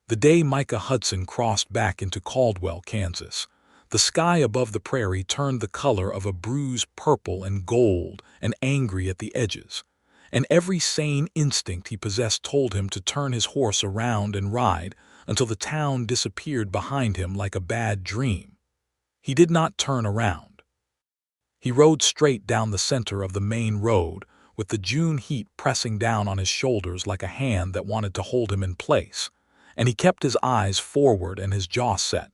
The day Micah Hudson crossed back into Caldwell, Kansas, the sky above the prairie turned the color of a bruised purple and gold and angry at the edges, and every sane instinct he possessed told him to turn his horse around and ride until the town disappeared behind him like a bad dream. He did not turn around. He rode straight down the center of the main road, with the June heat pressing down on his shoulders like a hand that wanted to hold him in place, and he kept his eyes forward and his jaw set,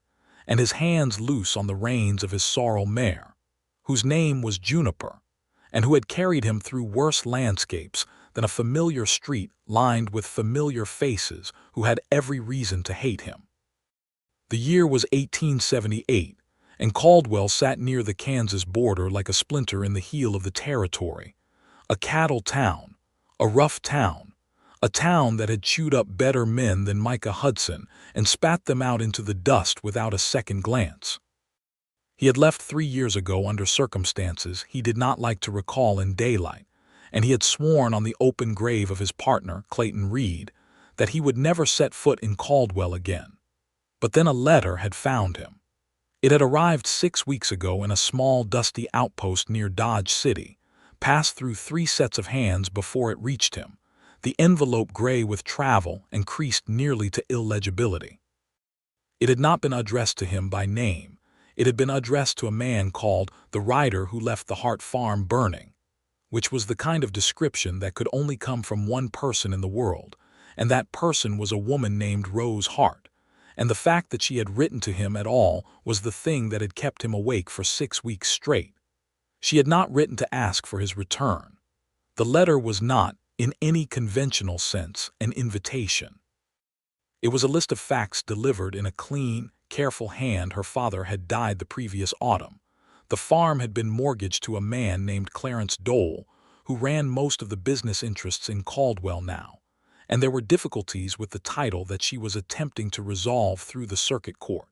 and his hands loose on the reins of his sorrel mare, whose name was Juniper, and who had carried him through worse landscapes than a familiar street lined with familiar faces who had every reason to hate him. The year was 1878, and Caldwell sat near the Kansas border like a splinter in the heel of the territory, a cattle town, a rough town, a town that had chewed up better men than Micah Hudson and spat them out into the dust without a second glance. He had left 3 years ago under circumstances he did not like to recall in daylight, and he had sworn on the open grave of his partner, Clayton Reed, that he would never set foot in Caldwell again. But then a letter had found him. It had arrived 6 weeks ago in a small, dusty outpost near Dodge City, passed through 3 sets of hands before it reached him, the envelope gray with travel and creased nearly to illegibility. It had not been addressed to him by name. It had been addressed to a man called the Rider Who Left the Hart Farm Burning, which was the kind of description that could only come from one person in the world, and that person was a woman named Rose Hart, and the fact that she had written to him at all was the thing that had kept him awake for 6 weeks straight. She had not written to ask for his return. The letter was not, in any conventional sense, an invitation. It was a list of facts delivered in a clean, careful hand. Her father had died the previous autumn. The farm had been mortgaged to a man named Clarence Dole, who ran most of the business interests in Caldwell now, and there were difficulties with the title that she was attempting to resolve through the circuit court.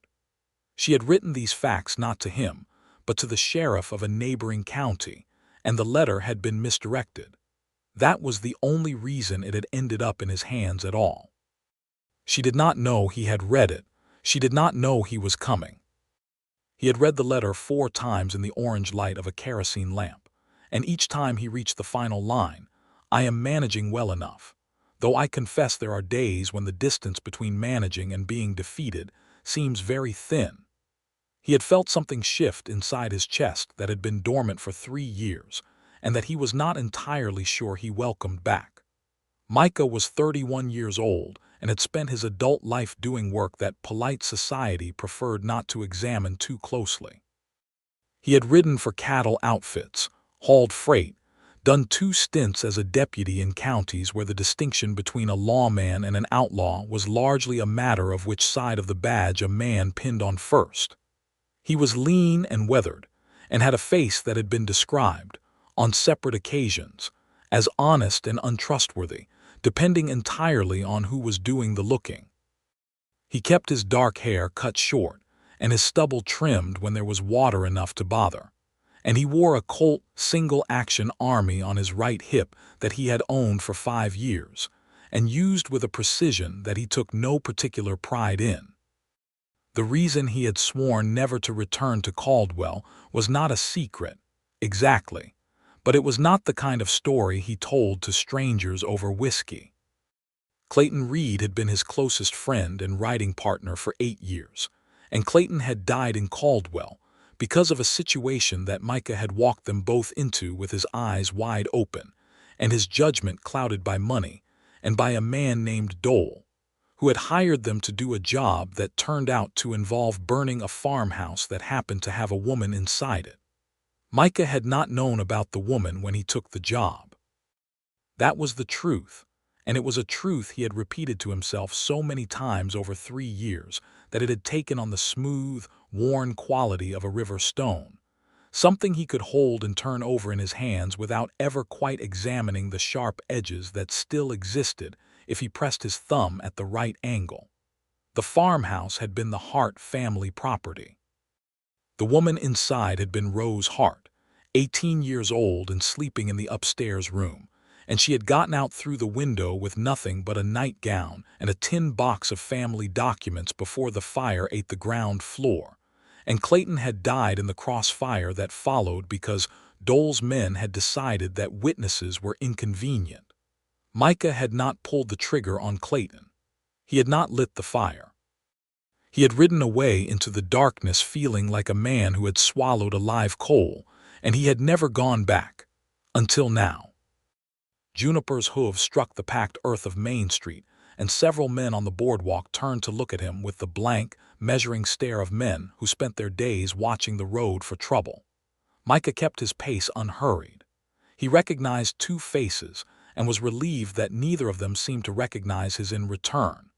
She had written these facts not to him, but to the sheriff of a neighboring county, and the letter had been misdirected. That was the only reason it had ended up in his hands at all. She did not know he had read it. She did not know he was coming. He had read the letter 4 times in the orange light of a kerosene lamp, and each time he reached the final line, "I am managing well enough, though I confess there are days when the distance between managing and being defeated seems very thin." He had felt something shift inside his chest that had been dormant for 3 years, and that he was not entirely sure he welcomed back. Micah was 31 years old and had spent his adult life doing work that polite society preferred not to examine too closely. He had ridden for cattle outfits, hauled freight, done 2 stints as a deputy in counties where the distinction between a lawman and an outlaw was largely a matter of which side of the badge a man pinned on first. He was lean and weathered, and had a face that had been described, on separate occasions, as honest and untrustworthy, depending entirely on who was doing the looking. He kept his dark hair cut short and his stubble trimmed when there was water enough to bother, and he wore a Colt single-action Army on his right hip that he had owned for 5 years, and used with a precision that he took no particular pride in. The reason he had sworn never to return to Caldwell was not a secret, exactly, but it was not the kind of story he told to strangers over whiskey. Clayton Reed had been his closest friend and riding partner for 8 years, and Clayton had died in Caldwell because of a situation that Micah had walked them both into with his eyes wide open and his judgment clouded by money and by a man named Dole, who had hired them to do a job that turned out to involve burning a farmhouse that happened to have a woman inside it. Micah had not known about the woman when he took the job. That was the truth, and it was a truth he had repeated to himself so many times over 3 years that it had taken on the smooth, worn quality of a river stone, something he could hold and turn over in his hands without ever quite examining the sharp edges that still existed if he pressed his thumb at the right angle. The farmhouse had been the Hart family property. The woman inside had been Rose Hart, 18 years old and sleeping in the upstairs room, and she had gotten out through the window with nothing but a nightgown and a tin box of family documents before the fire ate the ground floor, and Clayton had died in the crossfire that followed because Dole's men had decided that witnesses were inconvenient. Micah had not pulled the trigger on Clayton. He had not lit the fire. He had ridden away into the darkness feeling like a man who had swallowed a live coal, and he had never gone back. Until now. Juniper's hooves struck the packed earth of Main Street, and several men on the boardwalk turned to look at him with the blank, measuring stare of men who spent their days watching the road for trouble. Micah kept his pace unhurried. He recognized two faces and was relieved that neither of them seemed to recognize his in return.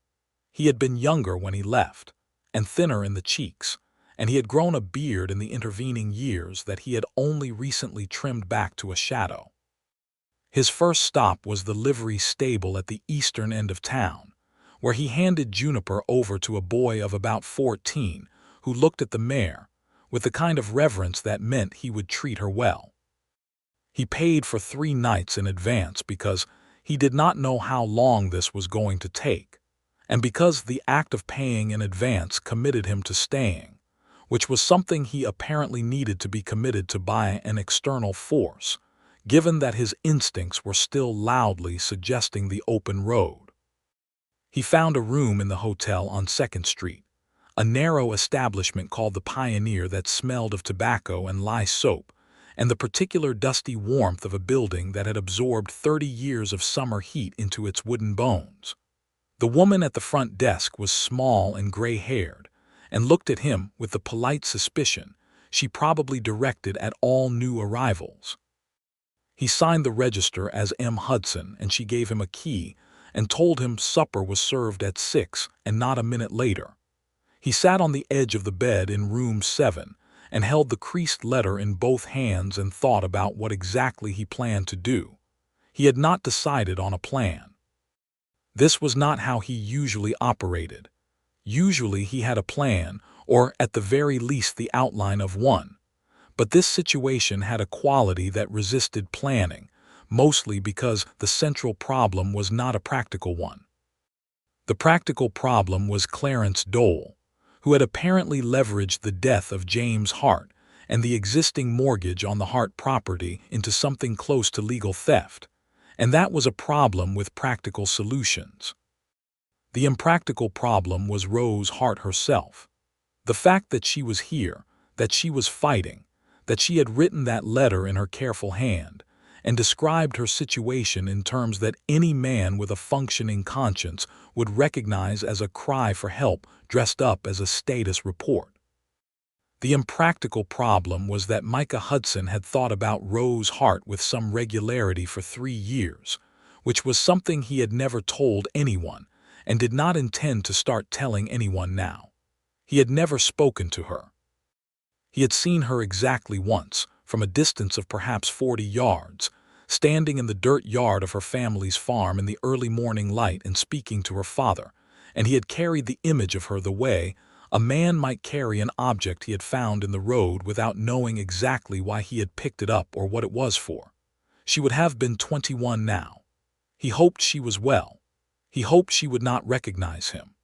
He had been younger when he left, and thinner in the cheeks, and he had grown a beard in the intervening years that he had only recently trimmed back to a shadow. His first stop was the livery stable at the eastern end of town, where he handed Juniper over to a boy of about 14 who looked at the mare with the kind of reverence that meant he would treat her well. He paid for 3 nights in advance because he did not know how long this was going to take, and because the act of paying in advance committed him to staying, which was something he apparently needed to be committed to by an external force, given that his instincts were still loudly suggesting the open road. He found a room in the hotel on 2nd Street, a narrow establishment called the Pioneer that smelled of tobacco and lye soap, and the particular dusty warmth of a building that had absorbed 30 years of summer heat into its wooden bones. The woman at the front desk was small and gray-haired, and looked at him with the polite suspicion she probably directed at all new arrivals. He signed the register as M. Hudson, and she gave him a key and told him supper was served at 6 and not a minute later. He sat on the edge of the bed in room 7 and held the creased letter in both hands and thought about what exactly he planned to do. He had not decided on a plan. This was not how he usually operated. Usually he had a plan, or at the very least the outline of one. But this situation had a quality that resisted planning, mostly because the central problem was not a practical one. The practical problem was Clarence Dole, who had apparently leveraged the death of James Hart and the existing mortgage on the Hart property into something close to legal theft, and that was a problem with practical solutions. The impractical problem was Rose Hart herself. The fact that she was here, that she was fighting, that she had written that letter in her careful hand, and described her situation in terms that any man with a functioning conscience would recognize as a cry for help dressed up as a status report. The impractical problem was that Micah Hudson had thought about Rose Hart with some regularity for 3 years, which was something he had never told anyone and did not intend to start telling anyone now. He had never spoken to her. He had seen her exactly once, from a distance of perhaps 40 yards, standing in the dirt yard of her family's farm in the early morning light and speaking to her father, and he had carried the image of her the way a man might carry an object he had found in the road without knowing exactly why he had picked it up or what it was for. She would have been 21 now. He hoped she was well. He hoped she would not recognize him.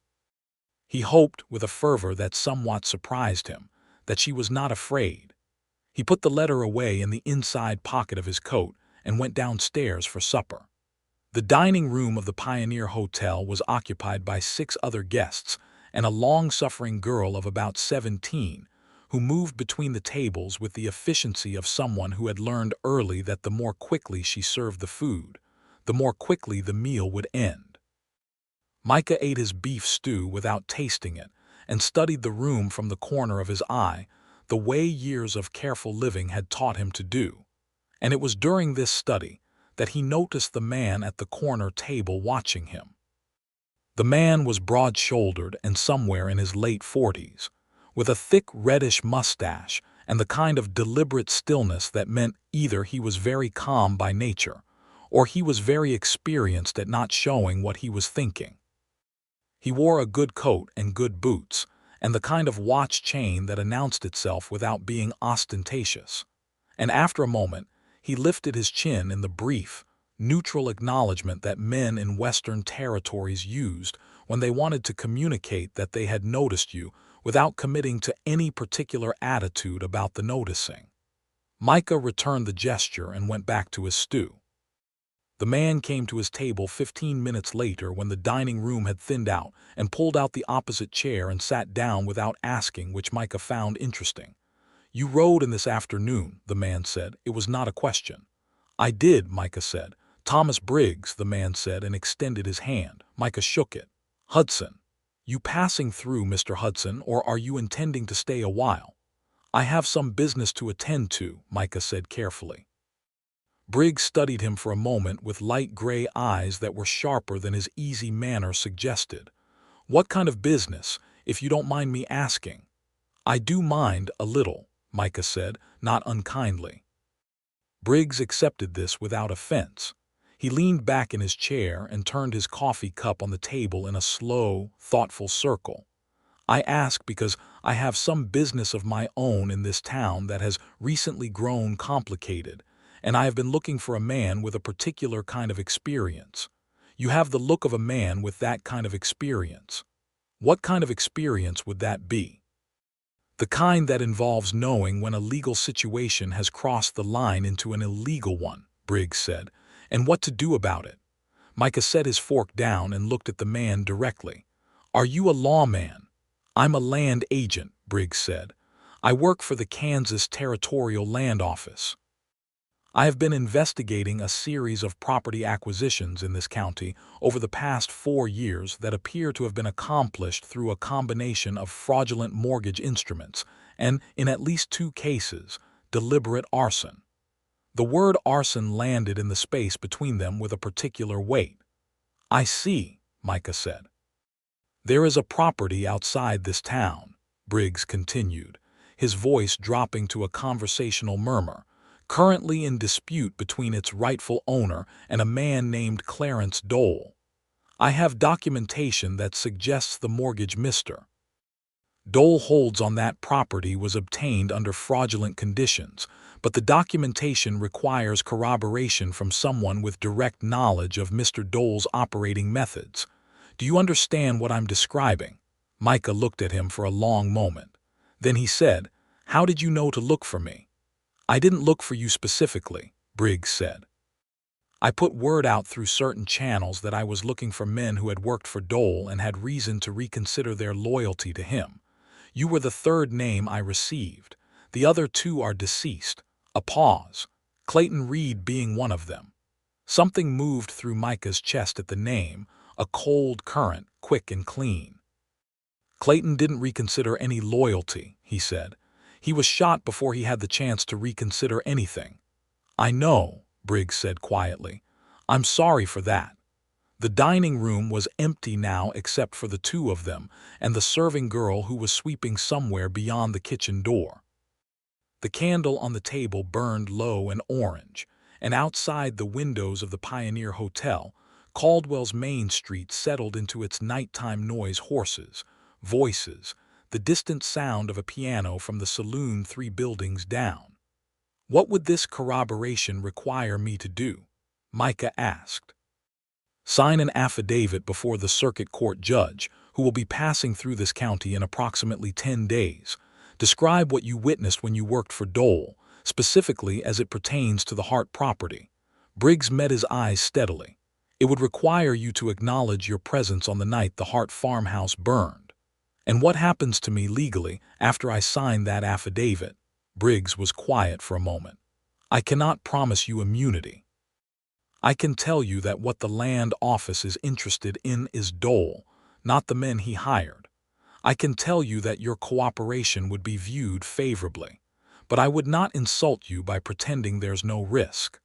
He hoped, with a fervor that somewhat surprised him, that she was not afraid. He put the letter away in the inside pocket of his coat and went downstairs for supper. The dining room of the Pioneer Hotel was occupied by 6 other guests and a long-suffering girl of about 17 who moved between the tables with the efficiency of someone who had learned early that the more quickly she served the food, the more quickly the meal would end. Micah ate his beef stew without tasting it and studied the room from the corner of his eye, the way years of careful living had taught him to do. And it was during this study that he noticed the man at the corner table watching him. The man was broad-shouldered and somewhere in his late 40s, with a thick reddish mustache and the kind of deliberate stillness that meant either he was very calm by nature or he was very experienced at not showing what he was thinking. He wore a good coat and good boots, and the kind of watch chain that announced itself without being ostentatious. And after a moment, he lifted his chin in the brief, neutral acknowledgement that men in Western territories used when they wanted to communicate that they had noticed you without committing to any particular attitude about the noticing. Micah returned the gesture and went back to his stew. The man came to his table 15 minutes later when the dining room had thinned out and pulled out the opposite chair and sat down without asking, which Micah found interesting. "You rode in this afternoon," the man said. "It was not a question." "I did," Micah said. "Thomas Briggs," the man said, and extended his hand. Micah shook it. "Hudson. You passing through, Mr. Hudson, or are you intending to stay a while?" "I have some business to attend to," Micah said carefully. Briggs studied him for a moment with light gray eyes that were sharper than his easy manner suggested. "What kind of business, if you don't mind me asking?" "I do mind, a little," Micah said, not unkindly. Briggs accepted this without offense. He leaned back in his chair and turned his coffee cup on the table in a slow, thoughtful circle. "I ask because I have some business of my own in this town that has recently grown complicated, and I have been looking for a man with a particular kind of experience. You have the look of a man with that kind of experience. What kind of experience would that be?" "The kind that involves knowing when a legal situation has crossed the line into an illegal one," Briggs said, "and what to do about it." Micah set his fork down and looked at the man directly. "Are you a lawman?" "I'm a land agent," Briggs said. "I work for the Kansas Territorial Land Office. I have been investigating a series of property acquisitions in this county over the past 4 years that appear to have been accomplished through a combination of fraudulent mortgage instruments and, in at least 2 cases, deliberate arson." The word arson landed in the space between them with a particular weight. "I see," Micah said. "There is a property outside this town," Briggs continued, his voice dropping to a conversational murmur, "currently in dispute between its rightful owner and a man named Clarence Dole. I have documentation that suggests the mortgage Mr. Dole holds on that property was obtained under fraudulent conditions, but the documentation requires corroboration from someone with direct knowledge of Mr. Dole's operating methods. Do you understand what I'm describing?" Micah looked at him for a long moment. Then he said, "How did you know to look for me?" "I didn't look for you specifically," Briggs said. "I put word out through certain channels that I was looking for men who had worked for Dole and had reason to reconsider their loyalty to him. You were the 3rd name I received. The other 2 are deceased." A pause, Clayton Reed being one of them. Something moved through Micah's chest at the name, a cold current, quick and clean. "Clayton didn't reconsider any loyalty," he said. "He was shot before he had the chance to reconsider anything." "I know," Briggs said quietly. "I'm sorry for that." The dining room was empty now except for the 2 of them and the serving girl who was sweeping somewhere beyond the kitchen door. The candle on the table burned low and orange, and outside the windows of the Pioneer Hotel, Caldwell's Main Street settled into its nighttime noise: horses, voices, the distant sound of a piano from the saloon 3 buildings down. "What would this corroboration require me to do?" Micah asked. "Sign an affidavit before the circuit court judge, who will be passing through this county in approximately 10 days. Describe what you witnessed when you worked for Dole, specifically as it pertains to the Hart property." Briggs met his eyes steadily. "It would require you to acknowledge your presence on the night the Hart farmhouse burned." "And what happens to me legally after I sign that affidavit?" Briggs was quiet for a moment. "I cannot promise you immunity. I can tell you that what the land office is interested in is Dole, not the men he hired. I can tell you that your cooperation would be viewed favorably, but I would not insult you by pretending there's no risk."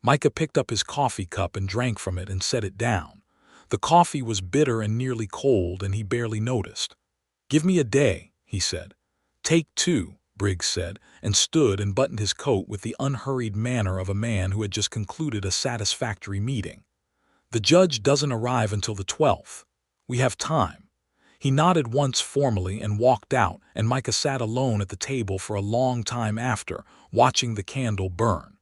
Micah picked up his coffee cup and drank from it and set it down. The coffee was bitter and nearly cold, and he barely noticed. "Give me a day," he said. "Take 2, Briggs said, and stood and buttoned his coat with the unhurried manner of a man who had just concluded a satisfactory meeting. "The judge doesn't arrive until the 12th. We have time." He nodded once formally and walked out, and Micah sat alone at the table for a long time after, watching the candle burn.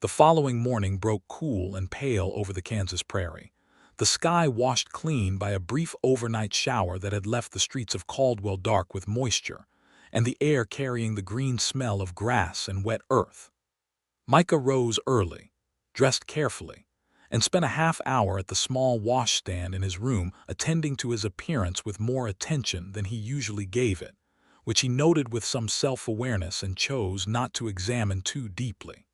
The following morning broke cool and pale over the Kansas prairie. The sky washed clean by a brief overnight shower that had left the streets of Caldwell dark with moisture, and the air carrying the green smell of grass and wet earth. Micah rose early, dressed carefully, and spent a half-hour at the small washstand in his room attending to his appearance with more attention than he usually gave it, which he noted with some self-awareness and chose not to examine too deeply.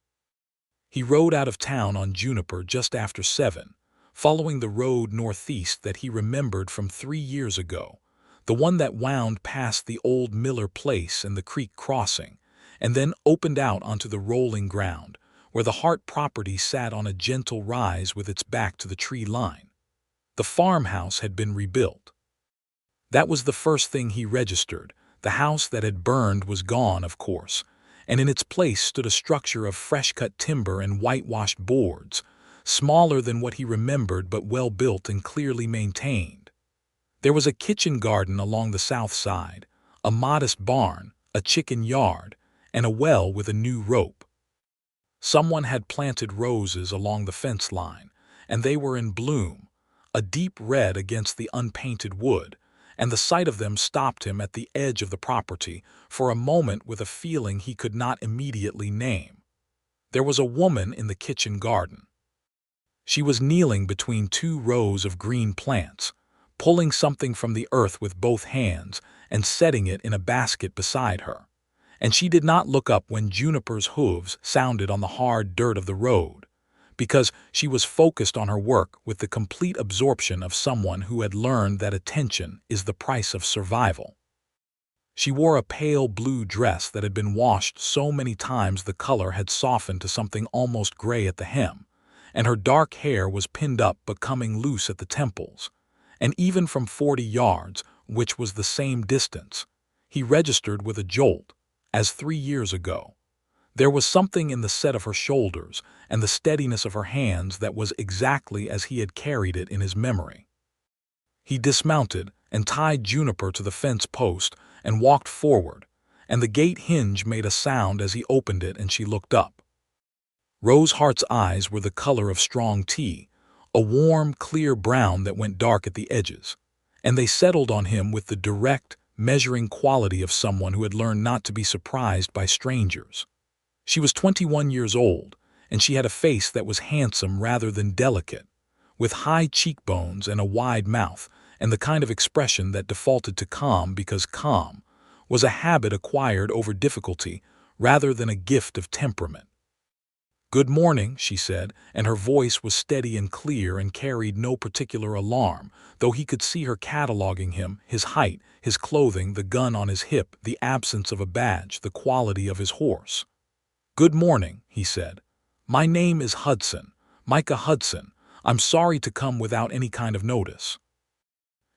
He rode out of town on Juniper just after 7, following the road northeast that he remembered from 3 years ago, the one that wound past the old Miller place and the creek crossing, and then opened out onto the rolling ground, where the Hart property sat on a gentle rise with its back to the tree line. The farmhouse had been rebuilt. That was the first thing he registered. The house that had burned was gone, of course, and in its place stood a structure of fresh-cut timber and whitewashed boards, smaller than what he remembered but well-built and clearly maintained. There was a kitchen garden along the south side, a modest barn, a chicken yard, and a well with a new rope. Someone had planted roses along the fence line, and they were in bloom, a deep red against the unpainted wood, and the sight of them stopped him at the edge of the property for a moment with a feeling he could not immediately name. There was a woman in the kitchen garden. She was kneeling between 2 rows of green plants, pulling something from the earth with both hands and setting it in a basket beside her. And she did not look up when Juniper's hooves sounded on the hard dirt of the road, because she was focused on her work with the complete absorption of someone who had learned that attention is the price of survival. She wore a pale blue dress that had been washed so many times the color had softened to something almost gray at the hem, and her dark hair was pinned up but coming loose at the temples. And even from 40 yards, which was the same distance, he registered with a jolt, as 3 years ago. There was something in the set of her shoulders and the steadiness of her hands that was exactly as he had carried it in his memory. He dismounted and tied Juniper to the fence post and walked forward, and the gate hinge made a sound as he opened it and she looked up. Rose Hart's eyes were the color of strong tea, a warm, clear brown that went dark at the edges, and they settled on him with the direct, measuring quality of someone who had learned not to be surprised by strangers. She was 21 years old, and she had a face that was handsome rather than delicate, with high cheekbones and a wide mouth, and the kind of expression that defaulted to calm because calm was a habit acquired over difficulty rather than a gift of temperament. "Good morning," she said, and her voice was steady and clear and carried no particular alarm, though he could see her cataloging him, his height, his clothing, the gun on his hip, the absence of a badge, the quality of his horse. "Good morning," he said. "My name is Hudson, Micah Hudson. I'm sorry to come without any kind of notice."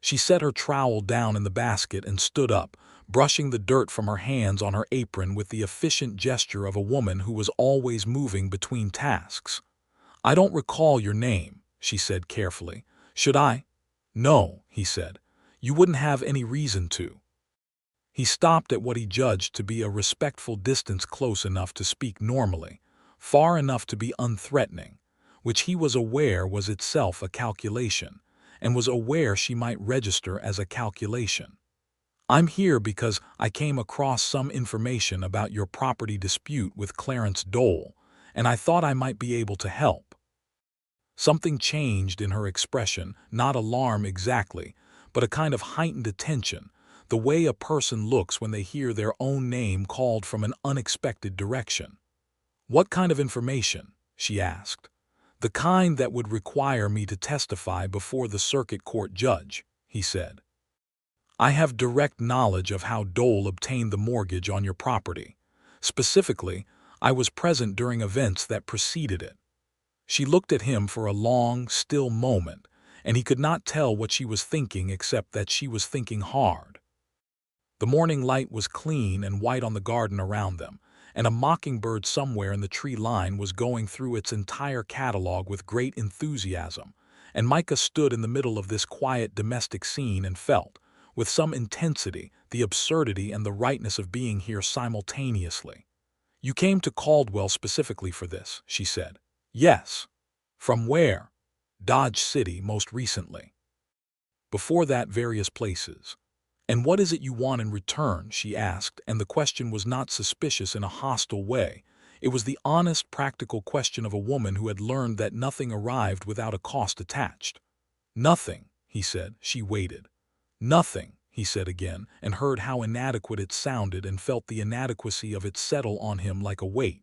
She set her trowel down in the basket and stood up, brushing the dirt from her hands on her apron with the efficient gesture of a woman who was always moving between tasks. "I don't recall your name," she said carefully. "Should I?" "No," he said. "You wouldn't have any reason to." He stopped at what he judged to be a respectful distance close enough to speak normally, far enough to be unthreatening, which he was aware was itself a calculation, and was aware she might register as a calculation. "I'm here because I came across some information about your property dispute with Clarence Dole, and I thought I might be able to help." Something changed in her expression, not alarm exactly, but a kind of heightened attention, the way a person looks when they hear their own name called from an unexpected direction. "What kind of information?" she asked. "The kind that would require me to testify before the circuit court judge," he said. "I have direct knowledge of how Dole obtained the mortgage on your property. Specifically, I was present during events that preceded it." She looked at him for a long, still moment, and he could not tell what she was thinking except that she was thinking hard. The morning light was clean and white on the garden around them, and a mockingbird somewhere in the tree line was going through its entire catalog with great enthusiasm, and Micah stood in the middle of this quiet domestic scene and felt, with some intensity, the absurdity and the rightness of being here simultaneously. "You came to Caldwell specifically for this," she said. "Yes." "From where?" "Dodge City, most recently. Before that, various places." "And what is it you want in return?" she asked, and the question was not suspicious in a hostile way. It was the honest, practical question of a woman who had learned that nothing arrived without a cost attached. "Nothing," he said. She waited. "Nothing," he said again, and heard how inadequate it sounded and felt the inadequacy of it settle on him like a weight.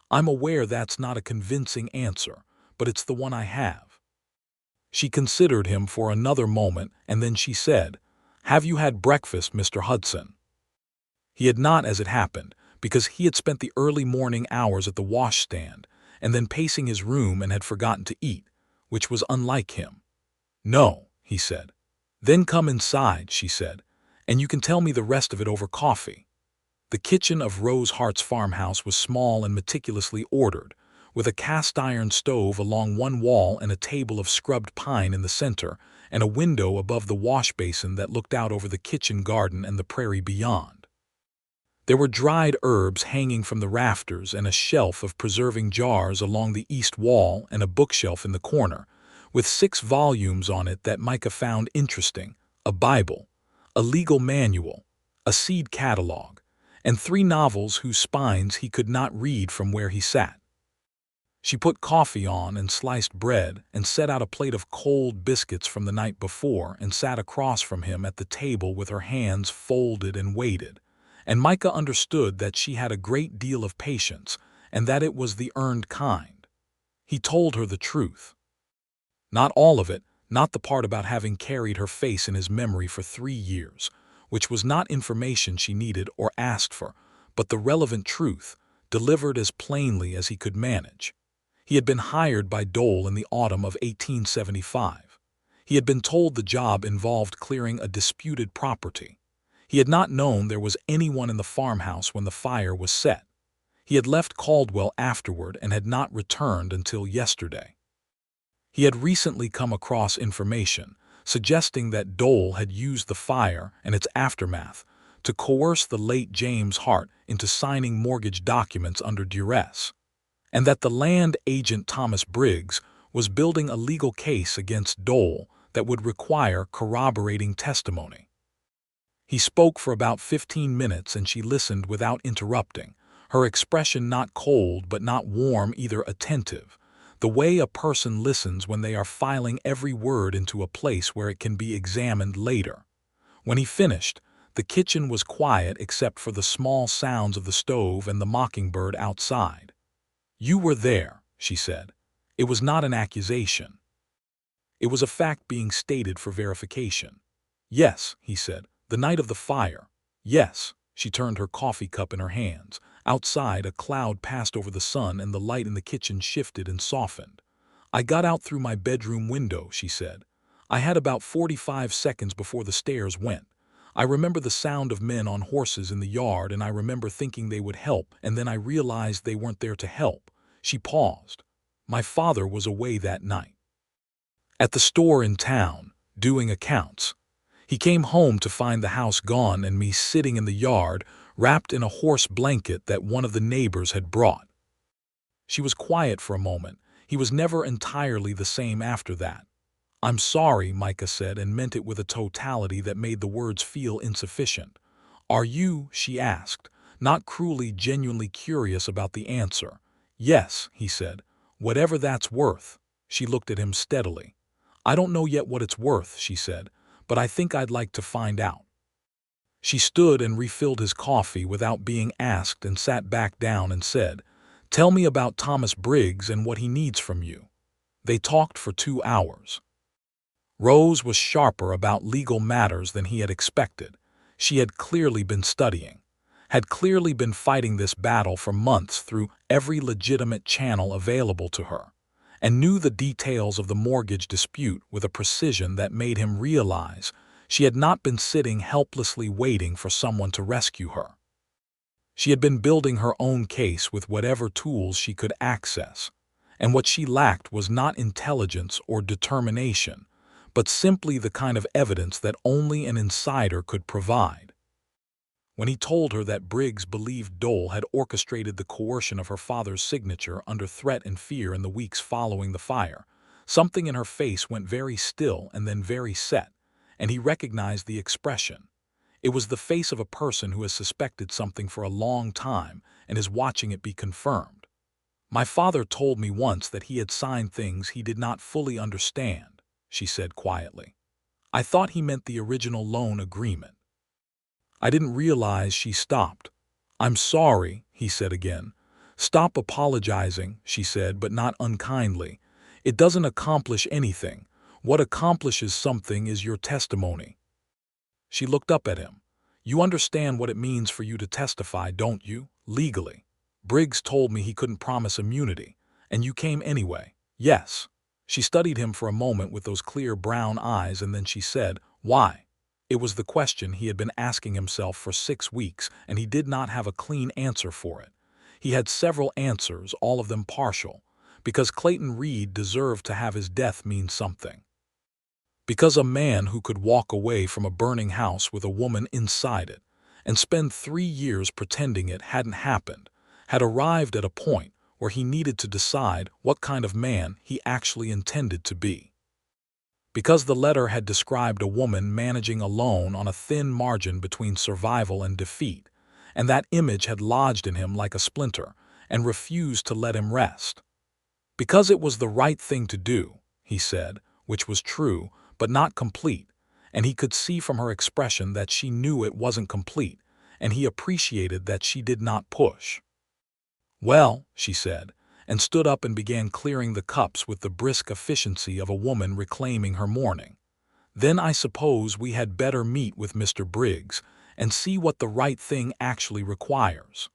"I'm aware that's not a convincing answer, but it's the one I have." She considered him for another moment, and then she said, "Have you had breakfast, Mr. Hudson?" He had not, as it happened, because he had spent the early morning hours at the washstand and then pacing his room and had forgotten to eat, which was unlike him. "No," he said. "Then come inside," she said, "and you can tell me the rest of it over coffee." The kitchen of Rose Hart's farmhouse was small and meticulously ordered, with a cast-iron stove along one wall and a table of scrubbed pine in the center, and a window above the wash basin that looked out over the kitchen garden and the prairie beyond. There were dried herbs hanging from the rafters and a shelf of preserving jars along the east wall and a bookshelf in the corner, with 6 volumes on it that Micah found interesting: a Bible, a legal manual, a seed catalog, and 3 novels whose spines he could not read from where he sat. She put coffee on and sliced bread and set out a plate of cold biscuits from the night before and sat across from him at the table with her hands folded and waited, and Micah understood that she had a great deal of patience and that it was the earned kind. He told her the truth. Not all of it, not the part about having carried her face in his memory for 3 years, which was not information she needed or asked for, but the relevant truth, delivered as plainly as he could manage. He had been hired by Dole in the autumn of 1875. He had been told the job involved clearing a disputed property. He had not known there was anyone in the farmhouse when the fire was set. He had left Caldwell afterward and had not returned until yesterday. He had recently come across information suggesting that Dole had used the fire and its aftermath to coerce the late James Hart into signing mortgage documents under duress, and that the land agent Thomas Briggs was building a legal case against Dole that would require corroborating testimony. He spoke for about 15 minutes and she listened without interrupting, her expression not cold but not warm either, attentive, the way a person listens when they are filing every word into a place where it can be examined later. When he finished, the kitchen was quiet except for the small sounds of the stove and the mockingbird outside. "You were there," she said. It was not an accusation. It was a fact being stated for verification. "Yes," he said, "the night of the fire." "Yes." She turned her coffee cup in her hands. Outside, a cloud passed over the sun and the light in the kitchen shifted and softened. "I got out through my bedroom window," she said. "I had about 45 seconds before the stairs went. I remember the sound of men on horses in the yard, and I remember thinking they would help, and then I realized they weren't there to help." She paused. "My father was away that night. At the store in town, doing accounts. He came home to find the house gone and me sitting in the yard, wrapped in a horse blanket that one of the neighbors had brought." She was quiet for a moment. He was never entirely the same after that. "I'm sorry," Micah said, and meant it with a totality that made the words feel insufficient. "Are you?" she asked, not cruelly, genuinely curious about the answer. "Yes," he said. "Whatever that's worth." She looked at him steadily. "I don't know yet what it's worth," she said, "but I think I'd like to find out." She stood and refilled his coffee without being asked and sat back down and said, "Tell me about Thomas Briggs and what he needs from you." They talked for 2 hours. Rose was sharper about legal matters than he had expected. She had clearly been studying, had clearly been fighting this battle for months through every legitimate channel available to her, and knew the details of the mortgage dispute with a precision that made him realize she had not been sitting helplessly waiting for someone to rescue her. She had been building her own case with whatever tools she could access, and what she lacked was not intelligence or determination, but simply the kind of evidence that only an insider could provide. When he told her that Briggs believed Dole had orchestrated the coercion of her father's signature under threat and fear in the weeks following the fire, something in her face went very still and then very set, and he recognized the expression. It was the face of a person who has suspected something for a long time and is watching it be confirmed. "My father told me once that he had signed things he did not fully understand," she said quietly. "I thought he meant the original loan agreement." I didn't realize. She stopped. "I'm sorry," he said again. "Stop apologizing," she said, but not unkindly. "It doesn't accomplish anything. What accomplishes something is your testimony." She looked up at him. "You understand what it means for you to testify, don't you? Legally. Briggs told me he couldn't promise immunity, and you came anyway." "Yes." She studied him for a moment with those clear brown eyes, and then she said, "Why?" It was the question he had been asking himself for 6 weeks, and he did not have a clean answer for it. He had several answers, all of them partial. Because Clayton Reed deserved to have his death mean something. Because a man who could walk away from a burning house with a woman inside it and spend 3 years pretending it hadn't happened had arrived at a point where he needed to decide what kind of man he actually intended to be. Because the letter had described a woman managing alone on a thin margin between survival and defeat, and that image had lodged in him like a splinter and refused to let him rest. Because it was the right thing to do, he said, which was true, but not complete, and he could see from her expression that she knew it wasn't complete, and he appreciated that she did not push. "Well," she said, and stood up and began clearing the cups with the brisk efficiency of a woman reclaiming her morning. "Then I suppose we had better meet with Mr. Briggs and see what the right thing actually requires."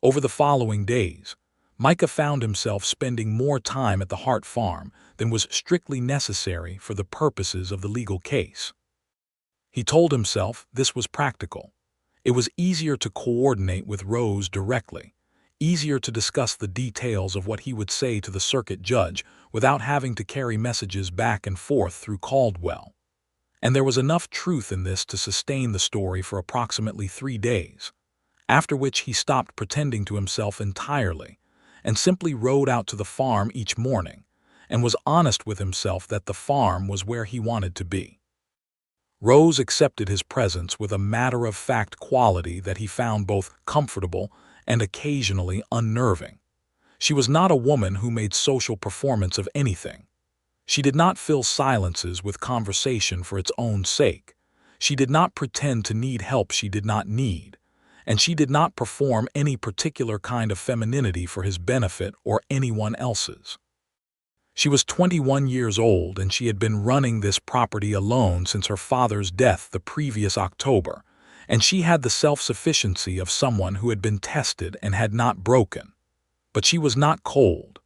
Over the following days, Micah found himself spending more time at the Hart farm than was strictly necessary for the purposes of the legal case. He told himself this was practical. It was easier to coordinate with Rose directly, easier to discuss the details of what he would say to the circuit judge without having to carry messages back and forth through Caldwell. And there was enough truth in this to sustain the story for approximately 3 days, after which he stopped pretending to himself entirely and simply rode out to the farm each morning and was honest with himself that the farm was where he wanted to be. Rose accepted his presence with a matter-of-fact quality that he found both comfortable and occasionally unnerving. She was not a woman who made social performance of anything. She did not fill silences with conversation for its own sake. She did not pretend to need help she did not need, and she did not perform any particular kind of femininity for his benefit or anyone else's. She was 21 years old, and she had been running this property alone since her father's death the previous October, and she had the self-sufficiency of someone who had been tested and had not broken. But she was not cold.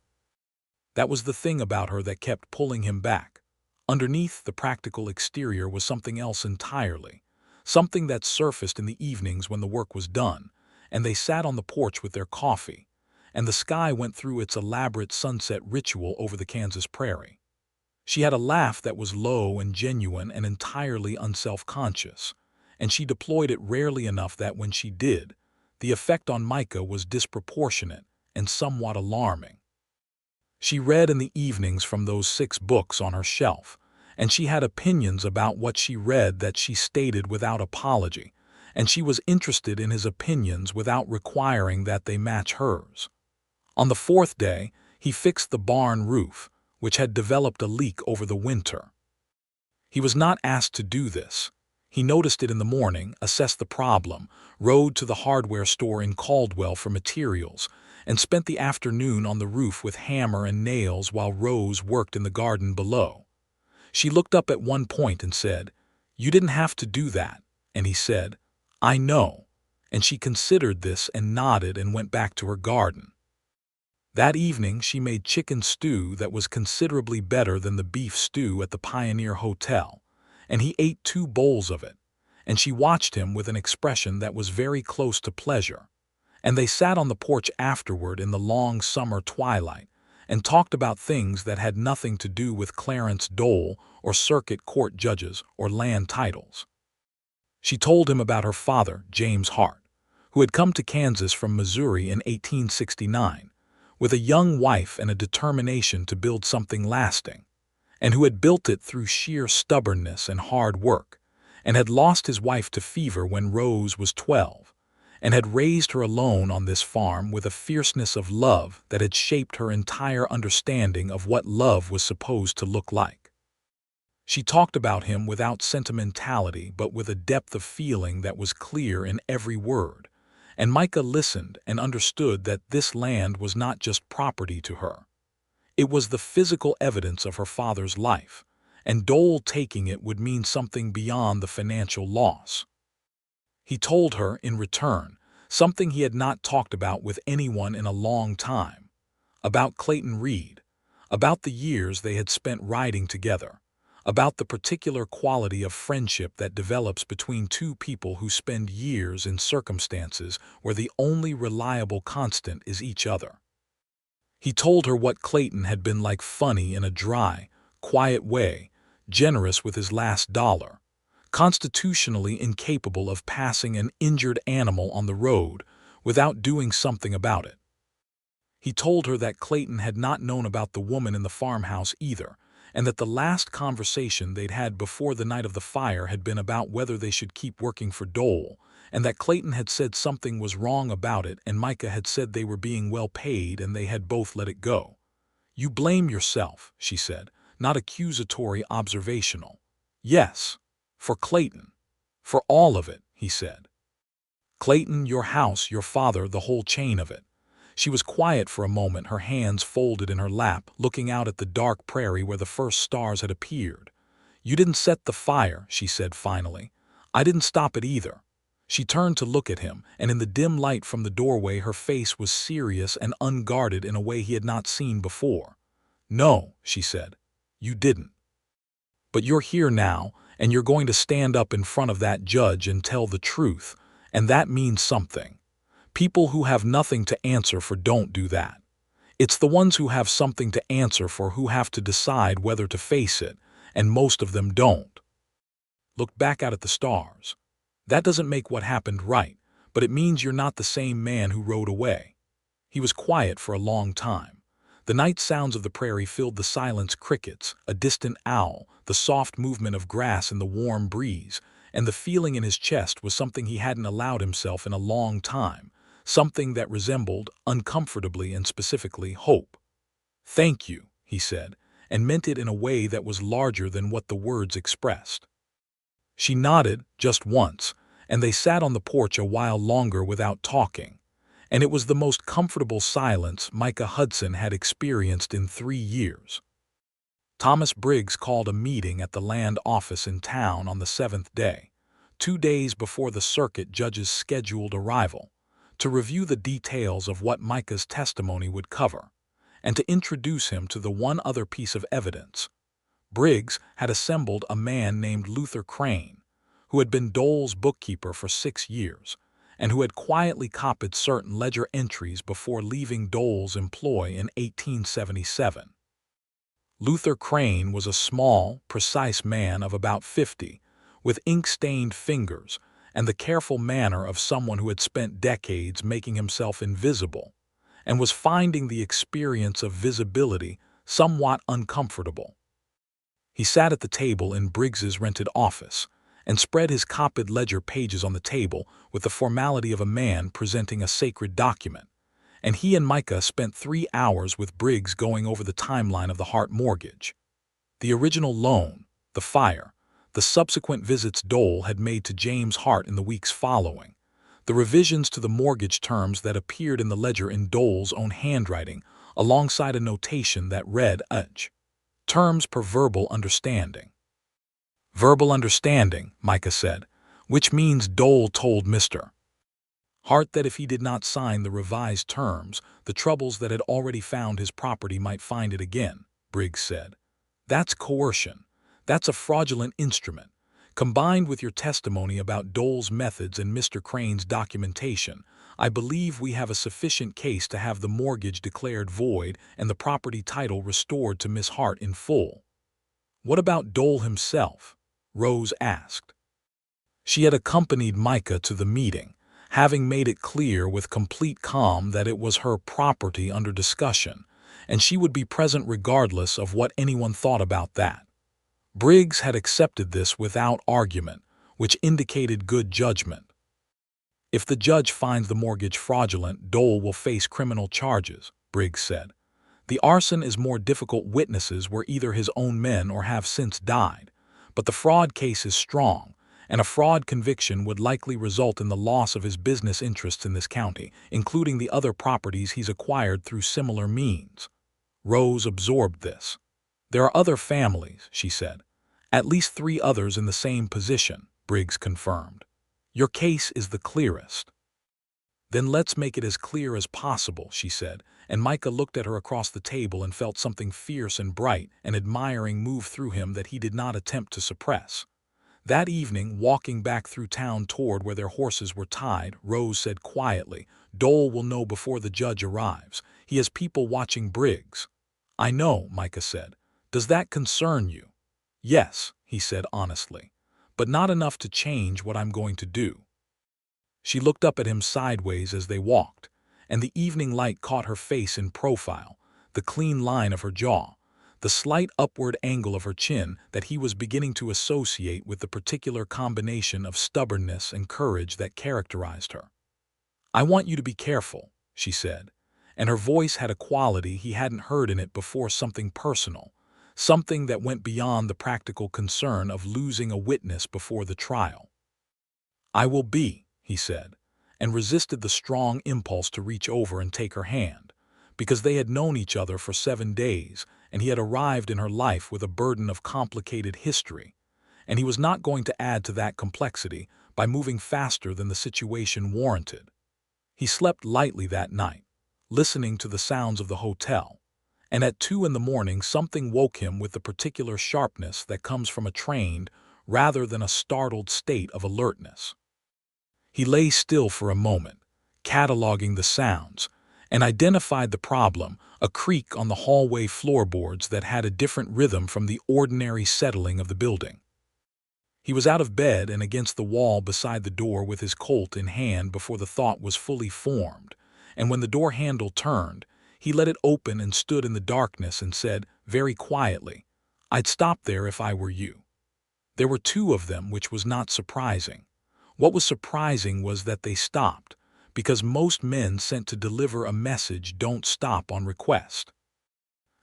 That was the thing about her that kept pulling him back. Underneath the practical exterior was something else entirely, something that surfaced in the evenings when the work was done, and they sat on the porch with their coffee, and the sky went through its elaborate sunset ritual over the Kansas prairie. She had a laugh that was low and genuine and entirely unself-conscious, and she deployed it rarely enough that when she did, the effect on Micah was disproportionate and somewhat alarming. She read in the evenings from those 6 books on her shelf, and she had opinions about what she read that she stated without apology, and she was interested in his opinions without requiring that they match hers. On the 4th day, he fixed the barn roof, which had developed a leak over the winter. He was not asked to do this. He noticed it in the morning, assessed the problem, rode to the hardware store in Caldwell for materials, and spent the afternoon on the roof with hammer and nails while Rose worked in the garden below. She looked up at one point and said, "You didn't have to do that," and he said, "I know," and she considered this and nodded and went back to her garden. That evening she made chicken stew that was considerably better than the beef stew at the Pioneer Hotel, and he ate 2 bowls of it, and she watched him with an expression that was very close to pleasure. And they sat on the porch afterward in the long summer twilight and talked about things that had nothing to do with Clarence Dole or circuit court judges or land titles. She told him about her father, James Hart, who had come to Kansas from Missouri in 1869, with a young wife and a determination to build something lasting, and who had built it through sheer stubbornness and hard work, and had lost his wife to fever when Rose was 12, and had raised her alone on this farm with a fierceness of love that had shaped her entire understanding of what love was supposed to look like. She talked about him without sentimentality but with a depth of feeling that was clear in every word, and Micah listened and understood that this land was not just property to her. It was the physical evidence of her father's life, and Dole taking it would mean something beyond the financial loss. He told her, in return, something he had not talked about with anyone in a long time, about Clayton Reed, about the years they had spent riding together, about the particular quality of friendship that develops between two people who spend years in circumstances where the only reliable constant is each other. He told her what Clayton had been like, funny in a dry, quiet way, generous with his last dollar, constitutionally incapable of passing an injured animal on the road without doing something about it. He told her that Clayton had not known about the woman in the farmhouse either, and that the last conversation they'd had before the night of the fire had been about whether they should keep working for Dole, and that Clayton had said something was wrong about it and Micah had said they were being well paid and they had both let it go. "You blame yourself," she said, not accusatory, observational. "Yes, for Clayton. For all of it," he said. "Clayton, your house, your father, the whole chain of it." She was quiet for a moment, her hands folded in her lap, looking out at the dark prairie where the first stars had appeared. "You didn't set the fire," she said finally. "I didn't stop it either." She turned to look at him, and in the dim light from the doorway her face was serious and unguarded in a way he had not seen before. "No," she said, "you didn't. But you're here now, and you're going to stand up in front of that judge and tell the truth, and that means something. People who have nothing to answer for don't do that. It's the ones who have something to answer for who have to decide whether to face it, and most of them don't." Look back out at the stars. That doesn't make what happened right, but it means you're not the same man who rode away. He was quiet for a long time. The night sounds of the prairie filled the silence: crickets, a distant owl, the soft movement of grass in the warm breeze, and the feeling in his chest was something he hadn't allowed himself in a long time, something that resembled, uncomfortably and specifically, hope. "Thank you," he said, and meant it in a way that was larger than what the words expressed. She nodded, just once, and they sat on the porch a while longer without talking, and it was the most comfortable silence Micah Hudson had experienced in 3 years. Thomas Briggs called a meeting at the land office in town on the 7th day, 2 days before the circuit judge's scheduled arrival, to review the details of what Micah's testimony would cover, and to introduce him to the one other piece of evidence. Briggs had assembled a man named Luther Crane, who had been Dole's bookkeeper for 6 years, and who had quietly copied certain ledger entries before leaving Dole's employ in 1877. Luther Crane was a small, precise man of about 50, with ink-stained fingers and the careful manner of someone who had spent decades making himself invisible, and was finding the experience of visibility somewhat uncomfortable. He sat at the table in Briggs's rented office, and spread his copied ledger pages on the table with the formality of a man presenting a sacred document, and he and Micah spent 3 hours with Briggs going over the timeline of the Hart mortgage. The original loan, the fire, the subsequent visits Dole had made to James Hart in the weeks following, the revisions to the mortgage terms that appeared in the ledger in Dole's own handwriting alongside a notation that read terms per verbal understanding. "Verbal understanding," Micah said, "which means Dole told Mr. Hart that if he did not sign the revised terms, the troubles that had already found his property might find it again," Briggs said. "That's coercion. That's a fraudulent instrument. Combined with your testimony about Dole's methods and Mr. Crane's documentation, I believe we have a sufficient case to have the mortgage declared void and the property title restored to Miss Hart in full." "What about Dole himself?" Rose asked. She had accompanied Micah to the meeting, having made it clear with complete calm that it was her property under discussion, and she would be present regardless of what anyone thought about that. Briggs had accepted this without argument, which indicated good judgment. If the judge finds the mortgage fraudulent, Dole will face criminal charges, Briggs said. The arson is more difficult. Witnesses were either his own men or have since died, but the fraud case is strong, and a fraud conviction would likely result in the loss of his business interests in this county, including the other properties he's acquired through similar means. Rose absorbed this. There are other families, she said. At least 3 others in the same position, Briggs confirmed. Your case is the clearest. Then let's make it as clear as possible, she said, and Micah looked at her across the table and felt something fierce and bright and admiring move through him that he did not attempt to suppress. That evening, walking back through town toward where their horses were tied, Rose said quietly, Dole will know before the judge arrives. He has people watching Briggs. I know, Micah said. Does that concern you? Yes, he said honestly, but not enough to change what I'm going to do. She looked up at him sideways as they walked, and the evening light caught her face in profile, the clean line of her jaw, the slight upward angle of her chin that he was beginning to associate with the particular combination of stubbornness and courage that characterized her. I want you to be careful, she said, and her voice had a quality he hadn't heard in it before, something personal, something that went beyond the practical concern of losing a witness before the trial. I will be, he said, and resisted the strong impulse to reach over and take her hand, because they had known each other for 7 days, and he had arrived in her life with a burden of complicated history, and he was not going to add to that complexity by moving faster than the situation warranted. He slept lightly that night, listening to the sounds of the hotel, and at 2 in the morning something woke him with the particular sharpness that comes from a trained rather than a startled state of alertness. He lay still for a moment, cataloging the sounds, and identified the problem, a creak on the hallway floorboards that had a different rhythm from the ordinary settling of the building. He was out of bed and against the wall beside the door with his Colt in hand before the thought was fully formed, and when the door handle turned, he let it open and stood in the darkness and said, very quietly, I'd stop there if I were you. There were 2 of them, which was not surprising. What was surprising was that they stopped, because most men sent to deliver a message don't stop on request.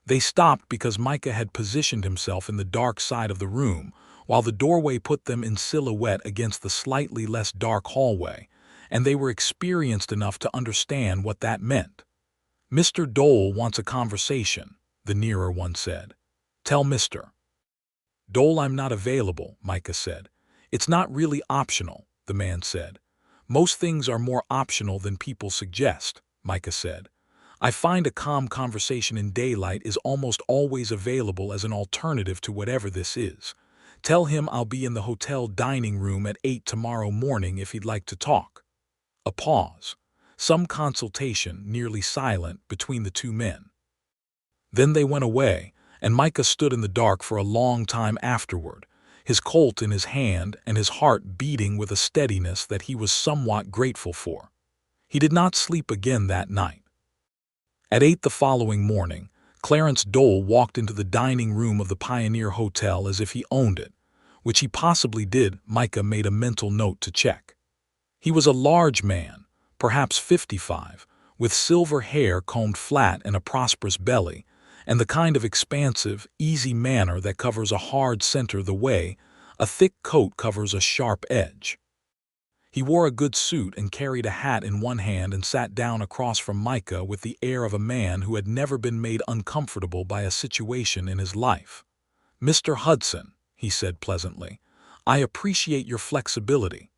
They stopped because Micah had positioned himself in the dark side of the room, while the doorway put them in silhouette against the slightly less dark hallway, and they were experienced enough to understand what that meant. Mr. Dole wants a conversation, the nearer one said. Tell Mr. Dole I'm not available, Micah said. It's not really optional, the man said. Most things are more optional than people suggest, Micah said. I find a calm conversation in daylight is almost always available as an alternative to whatever this is. Tell him I'll be in the hotel dining room at 8 tomorrow morning if he'd like to talk. A pause. Some consultation, nearly silent, between the 2 men. Then they went away, and Micah stood in the dark for a long time afterward, his Colt in his hand and his heart beating with a steadiness that he was somewhat grateful for. He did not sleep again that night. At 8 the following morning, Clarence Dole walked into the dining room of the Pioneer Hotel as if he owned it, which he possibly did. Micah made a mental note to check. He was a large man, perhaps 55, with silver hair combed flat and a prosperous belly, and the kind of expansive, easy manner that covers a hard center the way a thick coat covers a sharp edge. He wore a good suit and carried a hat in one hand and sat down across from Micah with the air of a man who had never been made uncomfortable by a situation in his life. Mr. Hudson, he said pleasantly, I appreciate your flexibility.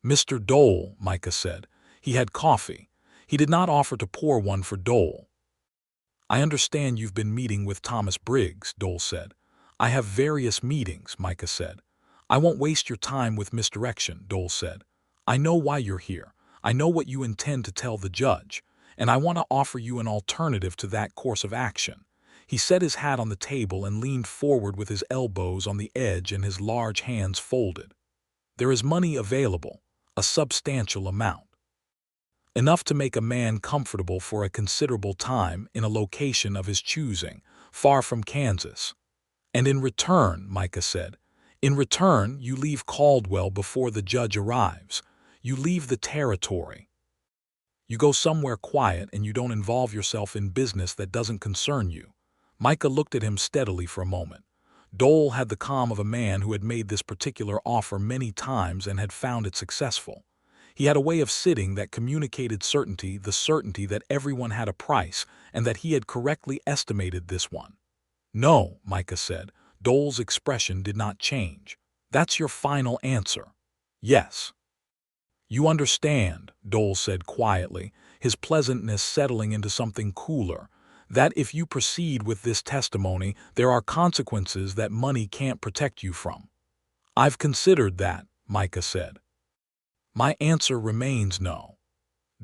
Mr. Dole, Micah said. He had coffee. He did not offer to pour one for Dole. I understand you've been meeting with Thomas Briggs, Dole said. I have various meetings, Micah said. I won't waste your time with misdirection, Dole said. I know why you're here. I know what you intend to tell the judge, and I want to offer you an alternative to that course of action. He set his hat on the table and leaned forward with his elbows on the edge and his large hands folded. There is money available, a substantial amount. Enough to make a man comfortable for a considerable time in a location of his choosing, far from Kansas. And in return, Micah said, in return, you leave Caldwell before the judge arrives. You leave the territory. You go somewhere quiet and you don't involve yourself in business that doesn't concern you. Micah looked at him steadily for a moment. Dole had the calm of a man who had made this particular offer many times and had found it successful. He had a way of sitting that communicated certainty, the certainty that everyone had a price and that he had correctly estimated this one. No, Micah said. Dole's expression did not change. That's your final answer. Yes. You understand, Dole said quietly, his pleasantness settling into something cooler, that if you proceed with this testimony, there are consequences that money can't protect you from. I've considered that, Micah said. My answer remains no.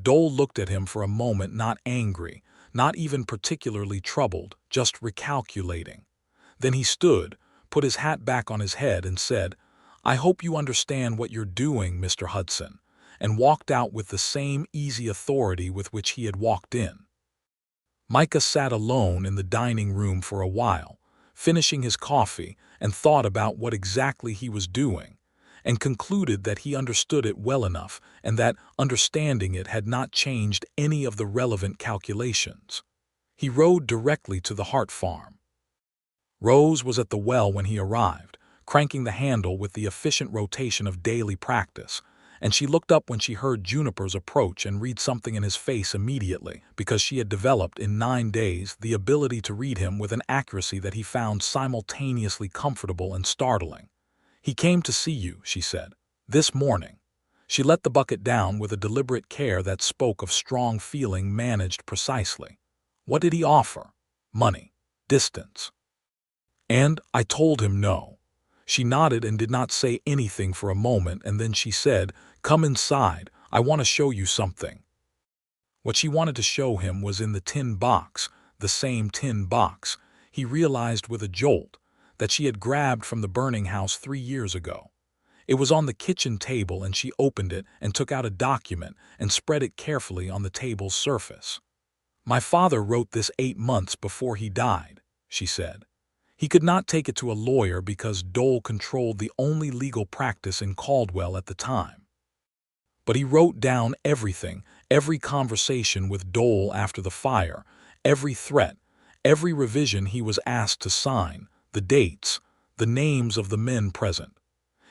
Dole looked at him for a moment, not angry, not even particularly troubled, just recalculating. Then he stood, put his hat back on his head and said, I hope you understand what you're doing, Mr. Hudson, and walked out with the same easy authority with which he had walked in. Micah sat alone in the dining room for a while, finishing his coffee, and thought about what exactly he was doing, and concluded that he understood it well enough and that understanding it had not changed any of the relevant calculations. He rode directly to the Hart farm. Rose was at the well when he arrived, cranking the handle with the efficient rotation of daily practice, and she looked up when she heard Juniper's approach and read something in his face immediately, because she had developed in 9 days the ability to read him with an accuracy that he found simultaneously comfortable and startling. He came to see you, she said, this morning. She let the bucket down with a deliberate care that spoke of strong feeling managed precisely. What did he offer? Money. Distance. And I told him no. She nodded and did not say anything for a moment, and then she said, Come inside, I want to show you something. What she wanted to show him was in the tin box, the same tin box, he realized with a jolt, that she had grabbed from the burning house 3 years ago. It was on the kitchen table, and she opened it and took out a document and spread it carefully on the table's surface. My father wrote this 8 months before he died, she said. He could not take it to a lawyer because Dole controlled the only legal practice in Caldwell at the time. But he wrote down everything, every conversation with Dole after the fire, every threat, every revision he was asked to sign, the dates, the names of the men present.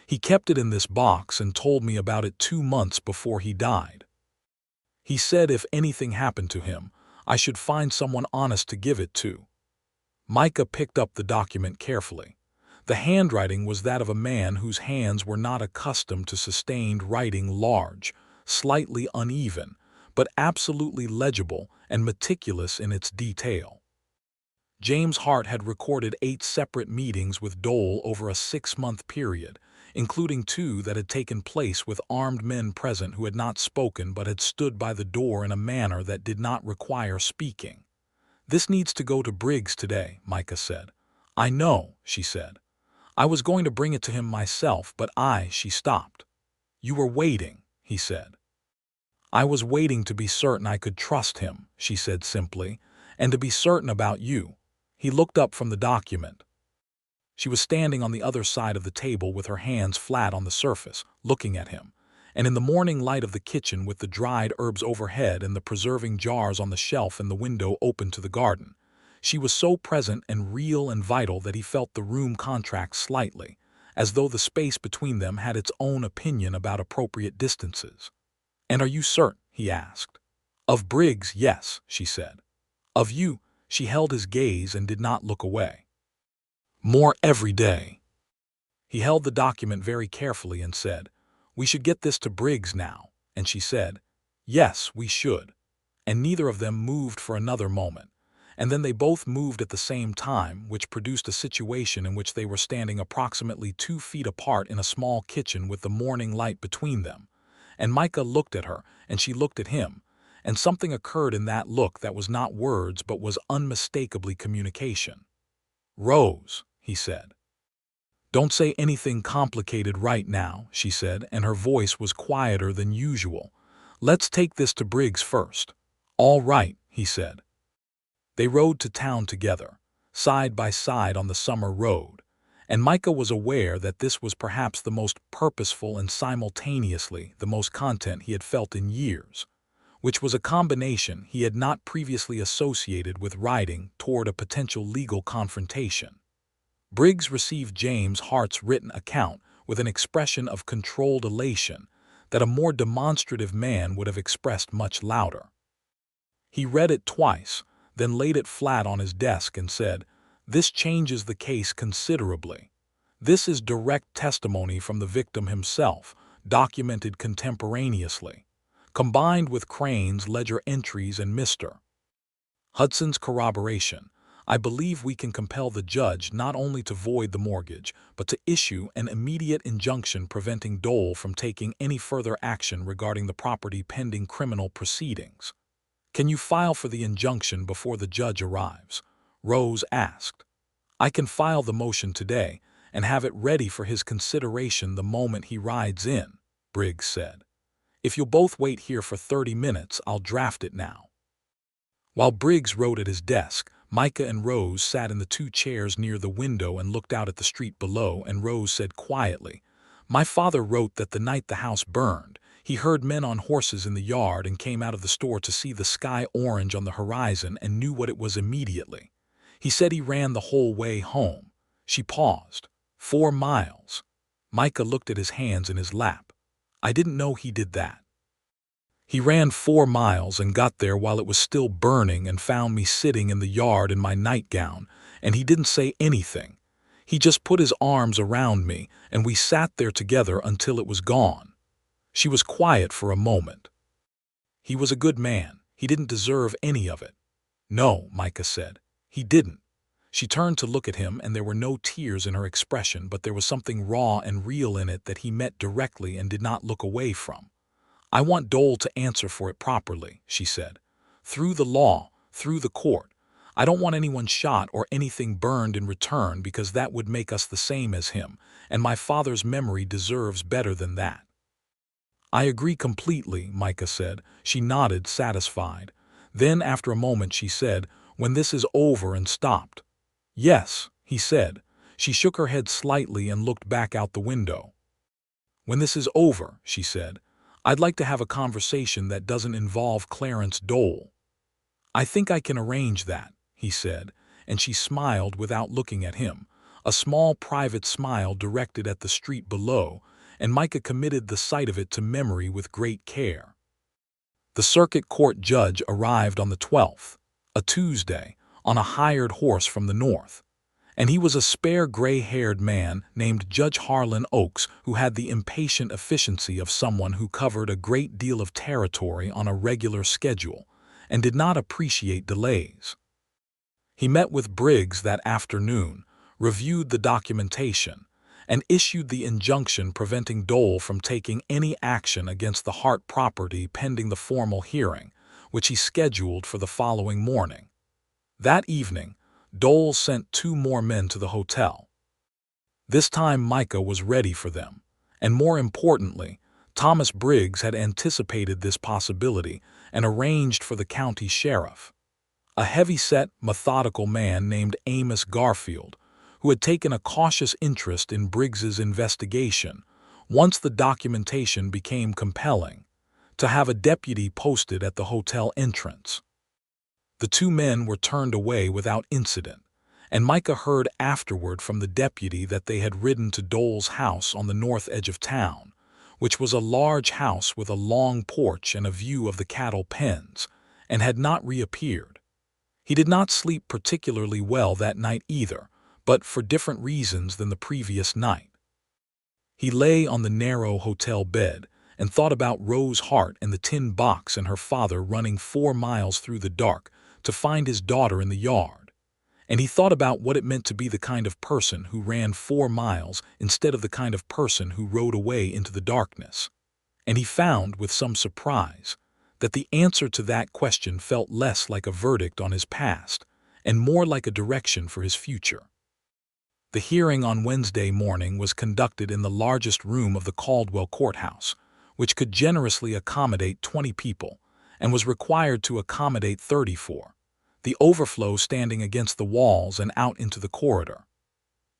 He kept it in this box and told me about it 2 months before he died. He said if anything happened to him, I should find someone honest to give it to. Micah picked up the document carefully. The handwriting was that of a man whose hands were not accustomed to sustained writing, large, slightly uneven, but absolutely legible and meticulous in its detail. James Hart had recorded 8 separate meetings with Dole over a 6-month period, including 2 that had taken place with armed men present who had not spoken but had stood by the door in a manner that did not require speaking. This needs to go to Briggs today, Micah said. I know, she said. I was going to bring it to him myself, but she stopped. You were waiting, he said. I was waiting to be certain I could trust him, she said simply, and to be certain about you. He looked up from the document. She was standing on the other side of the table with her hands flat on the surface, looking at him, and in the morning light of the kitchen with the dried herbs overhead and the preserving jars on the shelf and the window open to the garden, she was so present and real and vital that he felt the room contract slightly, as though the space between them had its own opinion about appropriate distances. And are you certain? He asked. Of Briggs, yes, she said. Of you, she held his gaze and did not look away. More every day. He held the document very carefully and said, We should get this to Briggs now, and she said, Yes, we should. And neither of them moved for another moment, and then they both moved at the same time, which produced a situation in which they were standing approximately 2 feet apart in a small kitchen with the morning light between them, and Micah looked at her, and she looked at him, and something occurred in that look that was not words but was unmistakably communication. Rose, he said. "Don't say anything complicated right now," she said, and her voice was quieter than usual. "Let's take this to Briggs first." "All right," he said. They rode to town together, side by side on the summer road, and Micah was aware that this was perhaps the most purposeful and simultaneously the most content he had felt in years, which was a combination he had not previously associated with riding toward a potential legal confrontation. Briggs received James Hart's written account with an expression of controlled elation that a more demonstrative man would have expressed much louder. He read it twice, then laid it flat on his desk and said, "This changes the case considerably. This is direct testimony from the victim himself, documented contemporaneously, combined with Crane's ledger entries and Mr. Hudson's corroboration. I believe we can compel the judge not only to void the mortgage, but to issue an immediate injunction preventing Dole from taking any further action regarding the property pending criminal proceedings." "Can you file for the injunction before the judge arrives?" Rose asked. "I can file the motion today and have it ready for his consideration the moment he rides in," Briggs said. "If you'll both wait here for 30 minutes, I'll draft it now." While Briggs wrote at his desk, Micah and Rose sat in the two chairs near the window and looked out at the street below, and Rose said quietly, "My father wrote that the night the house burned, he heard men on horses in the yard and came out of the store to see the sky orange on the horizon and knew what it was immediately. He said he ran the whole way home." She paused. 4 miles. Micah looked at his hands in his lap. "I didn't know he did that." "He ran 4 miles and got there while it was still burning and found me sitting in the yard in my nightgown, and he didn't say anything. He just put his arms around me, and we sat there together until it was gone." She was quiet for a moment. "He was a good man. He didn't deserve any of it." "No," Micah said. "He didn't." She turned to look at him, and there were no tears in her expression, but there was something raw and real in it that he met directly and did not look away from. "I want Dole to answer for it properly," she said. "Through the law, through the court. I don't want anyone shot or anything burned in return, because that would make us the same as him, and my father's memory deserves better than that." "I agree completely," Micah said. She nodded, satisfied. Then, after a moment, she said, "When this is over," and stopped. "Yes," he said. She shook her head slightly and looked back out the window. "When this is over," she said, "I'd like to have a conversation that doesn't involve Clarence Dole." "I think I can arrange that," he said, and she smiled without looking at him, a small private smile directed at the street below, and Micah committed the sight of it to memory with great care. The circuit court judge arrived on the 12th, a Tuesday, on a hired horse from the north, and he was a spare gray-haired man named Judge Harlan Oakes, who had the impatient efficiency of someone who covered a great deal of territory on a regular schedule and did not appreciate delays. He met with Briggs that afternoon, reviewed the documentation, and issued the injunction preventing Dole from taking any action against the Hart property pending the formal hearing, which he scheduled for the following morning. That evening, Dole sent 2 more men to the hotel. This time Micah was ready for them, and more importantly, Thomas Briggs had anticipated this possibility and arranged for the county sheriff, a heavy-set, methodical man named Amos Garfield, who had taken a cautious interest in Briggs's investigation once the documentation became compelling, to have a deputy posted at the hotel entrance. The 2 men were turned away without incident, and Micah heard afterward from the deputy that they had ridden to Dole's house on the north edge of town, which was a large house with a long porch and a view of the cattle pens, and had not reappeared. He did not sleep particularly well that night either, but for different reasons than the previous night. He lay on the narrow hotel bed and thought about Rose Hart and the tin box and her father running 4 miles through the dark to find his daughter in the yard. And he thought about what it meant to be the kind of person who ran 4 miles instead of the kind of person who rode away into the darkness. And he found, with some surprise, that the answer to that question felt less like a verdict on his past and more like a direction for his future. The hearing on Wednesday morning was conducted in the largest room of the Caldwell courthouse, which could generously accommodate 20 people, and was required to accommodate 34, the overflow standing against the walls and out into the corridor.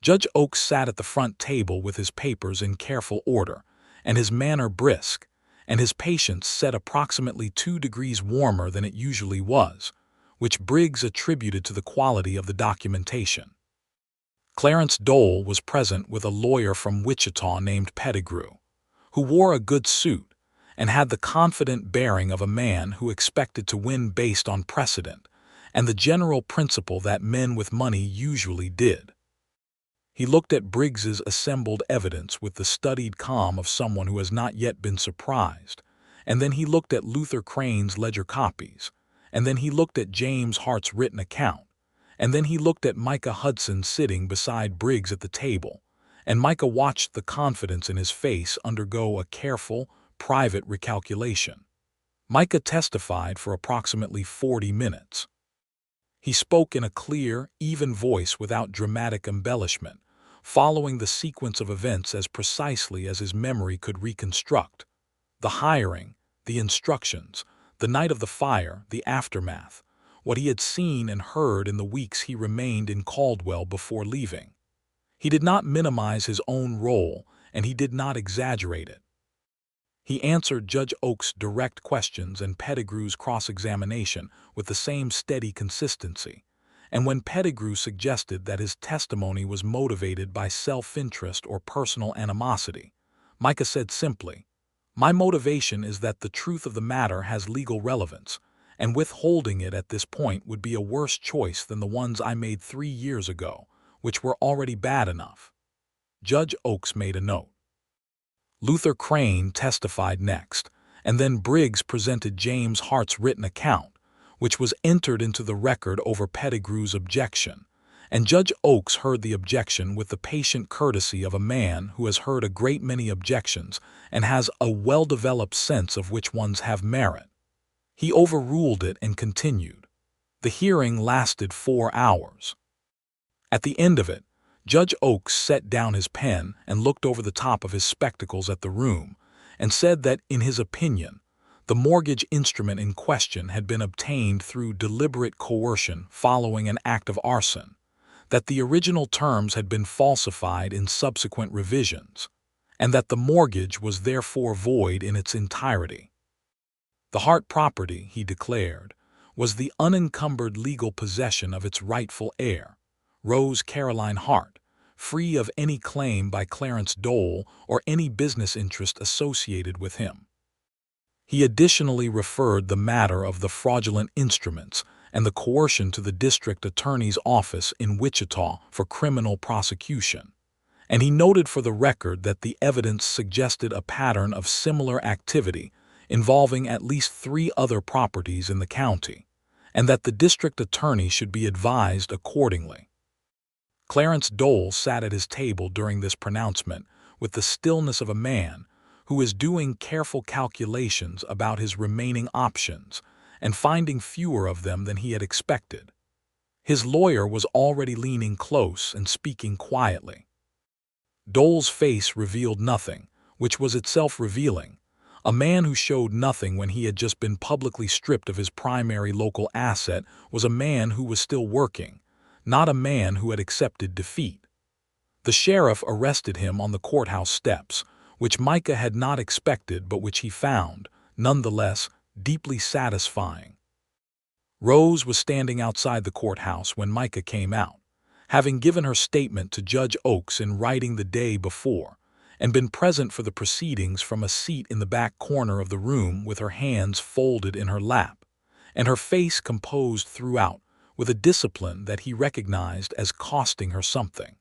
Judge Oaks sat at the front table with his papers in careful order, and his manner brisk, and his patience set approximately 2 degrees warmer than it usually was, which Briggs attributed to the quality of the documentation. Clarence Dole was present with a lawyer from Wichita named Pettigrew, who wore a good suit and had the confident bearing of a man who expected to win based on precedent and the general principle that men with money usually did. He looked at Briggs's assembled evidence with the studied calm of someone who has not yet been surprised, and then he looked at Luther Crane's ledger copies, and then he looked at James Hart's written account, and then he looked at Micah Hudson sitting beside Briggs at the table, and Micah watched the confidence in his face undergo a careful, private recalculation. Micah testified for approximately 40 minutes. He spoke in a clear, even voice without dramatic embellishment, following the sequence of events as precisely as his memory could reconstruct. The hiring, the instructions, the night of the fire, the aftermath, what he had seen and heard in the weeks he remained in Caldwell before leaving. He did not minimize his own role, and he did not exaggerate it. He answered Judge Oaks' direct questions and Pettigrew's cross-examination with the same steady consistency, and when Pettigrew suggested that his testimony was motivated by self-interest or personal animosity, Micah said simply, "My motivation is that the truth of the matter has legal relevance, and withholding it at this point would be a worse choice than the ones I made 3 years ago, which were already bad enough." Judge Oaks made a note. Luther Crane testified next, and then Briggs presented James Hart's written account, which was entered into the record over Pettigrew's objection, and Judge Oaks heard the objection with the patient courtesy of a man who has heard a great many objections and has a well-developed sense of which ones have merit. He overruled it and continued. The hearing lasted 4 hours. At the end of it, Judge Oaks set down his pen and looked over the top of his spectacles at the room and said that, in his opinion, the mortgage instrument in question had been obtained through deliberate coercion following an act of arson, that the original terms had been falsified in subsequent revisions, and that the mortgage was therefore void in its entirety. The Hart property, he declared, was the unencumbered legal possession of its rightful heir, Rose Caroline Hart, free of any claim by Clarence Dole or any business interest associated with him. He additionally referred the matter of the fraudulent instruments and the coercion to the district attorney's office in Wichita for criminal prosecution, and he noted for the record that the evidence suggested a pattern of similar activity involving at least 3 other properties in the county, and that the district attorney should be advised accordingly. Clarence Dole sat at his table during this pronouncement with the stillness of a man who is doing careful calculations about his remaining options and finding fewer of them than he had expected. His lawyer was already leaning close and speaking quietly. Dole's face revealed nothing, which was itself revealing. A man who showed nothing when he had just been publicly stripped of his primary local asset was a man who was still working, not a man who had accepted defeat. The sheriff arrested him on the courthouse steps, which Micah had not expected but which he found, nonetheless, deeply satisfying. Rose was standing outside the courthouse when Micah came out, having given her statement to Judge Oaks in writing the day before, and been present for the proceedings from a seat in the back corner of the room with her hands folded in her lap, and her face composed throughout with a discipline that he recognized as costing her something.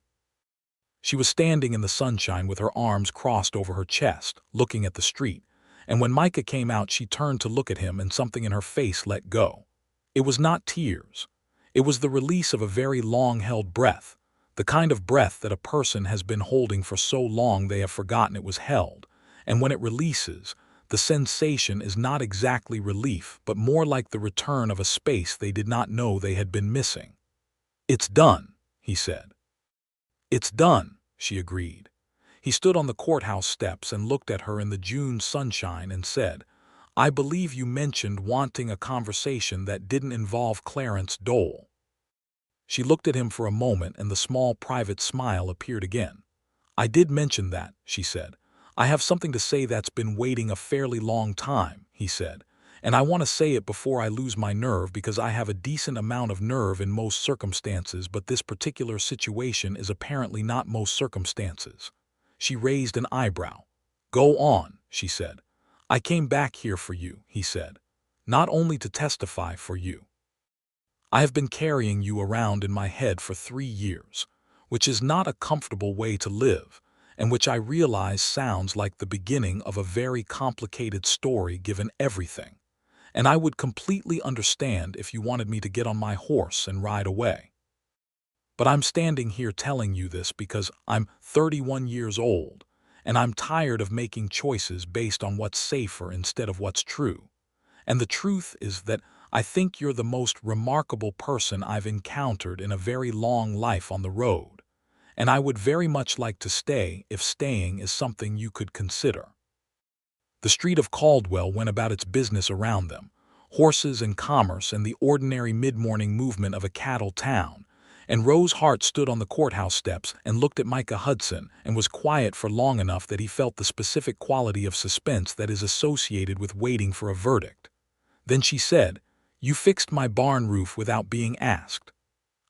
She was standing in the sunshine with her arms crossed over her chest, looking at the street, and when Micah came out she turned to look at him and something in her face let go. It was not tears. It was the release of a very long-held breath, the kind of breath that a person has been holding for so long they have forgotten it was held, and when it releases, the sensation is not exactly relief but more like the return of a space they did not know they had been missing. "It's done," he said. "It's done," she agreed. He stood on the courthouse steps and looked at her in the June sunshine and said, "I believe you mentioned wanting a conversation that didn't involve Clarence Dole." She looked at him for a moment and the small private smile appeared again. "I did mention that," she said. "I have something to say that's been waiting a fairly long time," he said. "And I want to say it before I lose my nerve because I have a decent amount of nerve in most circumstances, but this particular situation is apparently not most circumstances." She raised an eyebrow. "Go on," she said. "I came back here for you," he said. "Not only to testify for you. I have been carrying you around in my head for 3 years, which is not a comfortable way to live, and which I realize sounds like the beginning of a very complicated story given everything. And I would completely understand if you wanted me to get on my horse and ride away. But I'm standing here telling you this because I'm 31 years old, and I'm tired of making choices based on what's safer instead of what's true. And the truth is that I think you're the most remarkable person I've encountered in a very long life on the road, and I would very much like to stay if staying is something you could consider." The street of Caldwell went about its business around them, horses and commerce and the ordinary mid-morning movement of a cattle town, and Rose Hart stood on the courthouse steps and looked at Micah Hudson and was quiet for long enough that he felt the specific quality of suspense that is associated with waiting for a verdict. Then she said, "You fixed my barn roof without being asked."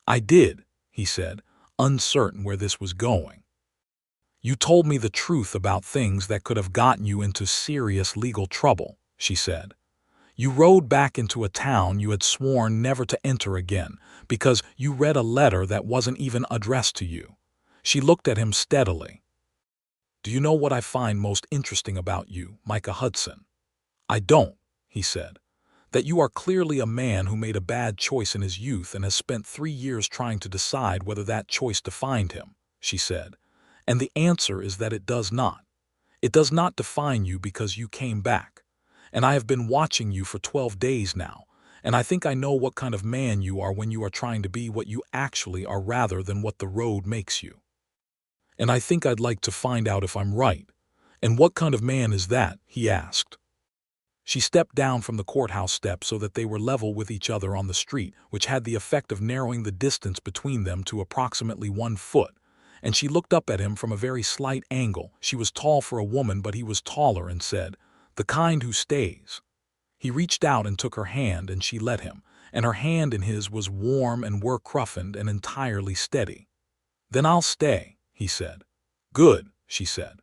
"I did," he said, uncertain where this was going. "You told me the truth about things that could have gotten you into serious legal trouble," she said. "You rode back into a town you had sworn never to enter again because you read a letter that wasn't even addressed to you." She looked at him steadily. "Do you know what I find most interesting about you, Micah Hudson?" "I don't," he said. "That you are clearly a man who made a bad choice in his youth and has spent 3 years trying to decide whether that choice defined him," she said. "And the answer is that it does not. It does not define you because you came back. And I have been watching you for 12 days now, and I think I know what kind of man you are when you are trying to be what you actually are rather than what the road makes you. And I think I'd like to find out if I'm right." "And what kind of man is that?" he asked. She stepped down from the courthouse steps so that they were level with each other on the street, which had the effect of narrowing the distance between them to approximately 1 foot, and she looked up at him from a very slight angle. She was tall for a woman, but he was taller, and said, "The kind who stays." He reached out and took her hand, and she let him, and her hand in his was warm and work-roughened and entirely steady. "Then I'll stay," he said. "Good," she said.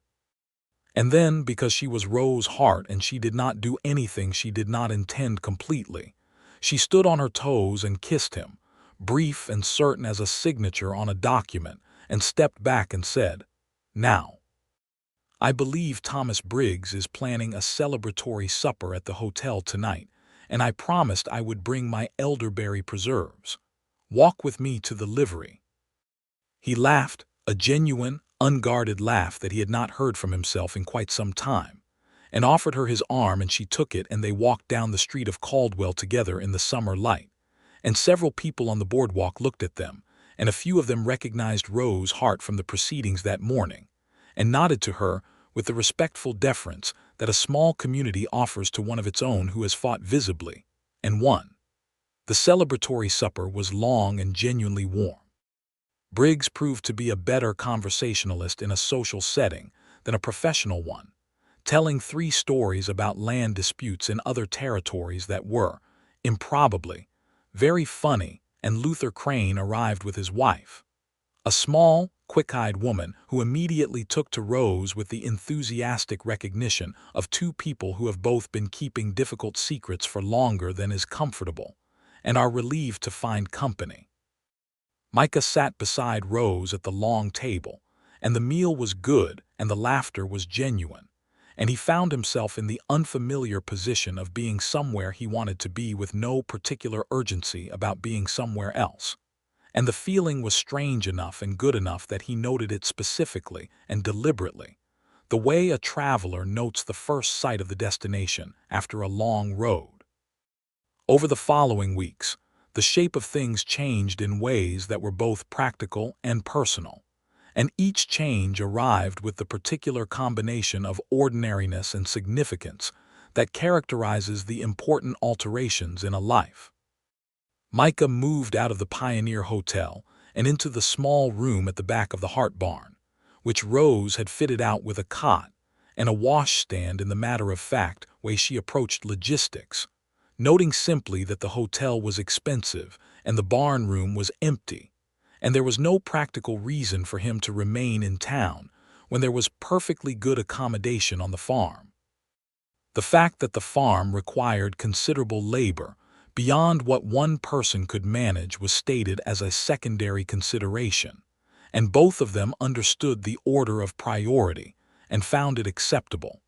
And then, because she was Rose Hart and she did not do anything she did not intend completely, she stood on her toes and kissed him, brief and certain as a signature on a document, and stepped back and said, "Now, I believe Thomas Briggs is planning a celebratory supper at the hotel tonight, and I promised I would bring my elderberry preserves. Walk with me to the livery." He laughed, a genuine, unguarded laugh that he had not heard from himself in quite some time, and offered her his arm, and she took it, and they walked down the street of Caldwell together in the summer light. And several people on the boardwalk looked at them, and a few of them recognized Rose Hart from the proceedings that morning, and nodded to her with the respectful deference that a small community offers to one of its own who has fought visibly and won. The celebratory supper was long and genuinely warm. Briggs proved to be a better conversationalist in a social setting than a professional one, telling 3 stories about land disputes in other territories that were, improbably, very funny, and Luther Crane arrived with his wife, a small, quick-eyed woman who immediately took to Rose with the enthusiastic recognition of 2 people who have both been keeping difficult secrets for longer than is comfortable, and are relieved to find company. Micah sat beside Rose at the long table, and the meal was good and the laughter was genuine, and he found himself in the unfamiliar position of being somewhere he wanted to be with no particular urgency about being somewhere else. And the feeling was strange enough and good enough that he noted it specifically and deliberately, the way a traveler notes the first sight of the destination after a long road. Over the following weeks, the shape of things changed in ways that were both practical and personal, and each change arrived with the particular combination of ordinariness and significance that characterizes the important alterations in a life. Micah moved out of the Pioneer Hotel and into the small room at the back of the Hart barn, which Rose had fitted out with a cot and a washstand in the matter-of-fact way she approached logistics, noting simply that the hotel was expensive and the barn room was empty, and there was no practical reason for him to remain in town when there was perfectly good accommodation on the farm. The fact that the farm required considerable labor beyond what one person could manage was stated as a secondary consideration, and both of them understood the order of priority and found it acceptable.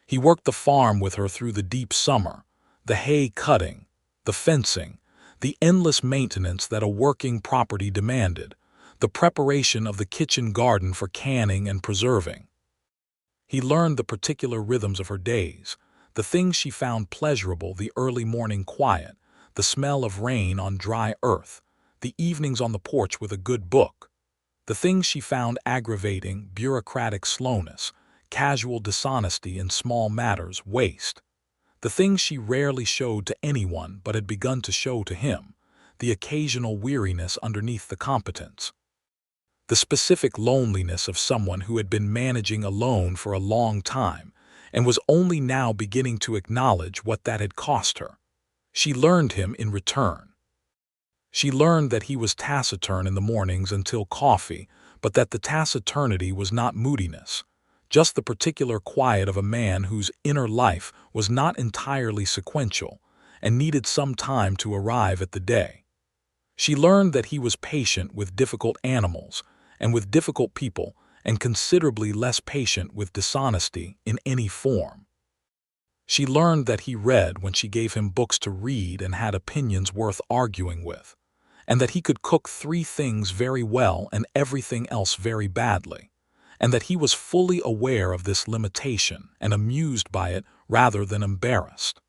He worked the farm with her through the deep summer, the hay cutting, the fencing, the endless maintenance that a working property demanded, the preparation of the kitchen garden for canning and preserving. He learned the particular rhythms of her days, the things she found pleasurable, the early morning quiet, the smell of rain on dry earth, the evenings on the porch with a good book, the things she found aggravating, bureaucratic slowness, casual dishonesty in small matters, waste, the things she rarely showed to anyone but had begun to show to him, the occasional weariness underneath the competence, the specific loneliness of someone who had been managing alone for a long time and was only now beginning to acknowledge what that had cost her. She learned him in return. She learned that he was taciturn in the mornings until coffee, but that the taciturnity was not moodiness, just the particular quiet of a man whose inner life was not entirely sequential and needed some time to arrive at the day. She learned that he was patient with difficult animals and with difficult people, and considerably less patient with dishonesty in any form. She learned that he read when she gave him books to read and had opinions worth arguing with, and that he could cook 3 things very well and everything else very badly, and that he was fully aware of this limitation and amused by it rather than embarrassed.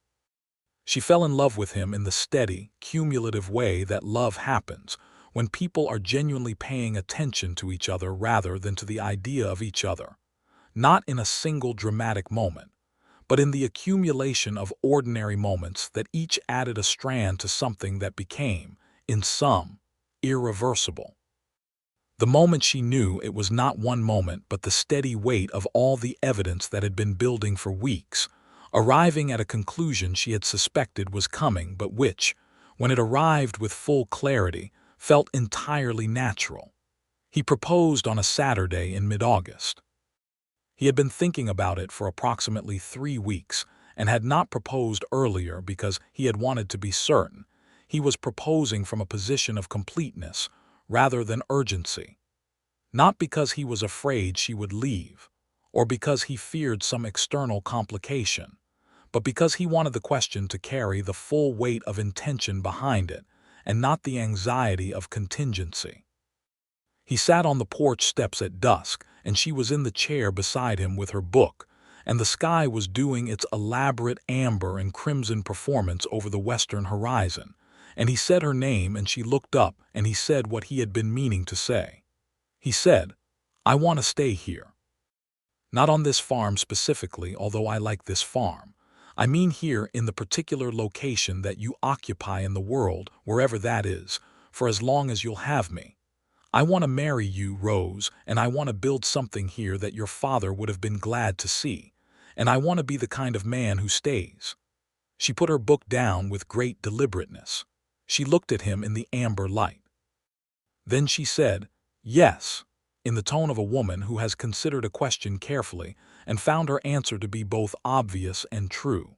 She fell in love with him in the steady, cumulative way that love happens when people are genuinely paying attention to each other rather than to the idea of each other, not in a single dramatic moment, but in the accumulation of ordinary moments that each added a strand to something that became, in sum, irreversible. The moment she knew it was not one moment but the steady weight of all the evidence that had been building for weeks, arriving at a conclusion she had suspected was coming but which, when it arrived with full clarity, felt entirely natural. He proposed on a Saturday in mid-August. He had been thinking about it for approximately 3 weeks and had not proposed earlier because he had wanted to be certain. He was proposing from a position of completeness rather than urgency, not because he was afraid she would leave or because he feared some external complication, but because he wanted the question to carry the full weight of intention behind it and not the anxiety of contingency. He sat on the porch steps at dusk, and she was in the chair beside him with her book, and the sky was doing its elaborate amber and crimson performance over the western horizon, and he said her name and she looked up and he said what he had been meaning to say. He said, "I want to stay here. Not on this farm specifically, although I like this farm. I mean here in the particular location that you occupy in the world, wherever that is, for as long as you'll have me. I want to marry you, Rose, and I want to build something here that your father would have been glad to see, and I want to be the kind of man who stays." She put her book down with great deliberateness. She looked at him in the amber light. Then she said, "Yes," in the tone of a woman who has considered a question carefully and found her answer to be both obvious and true.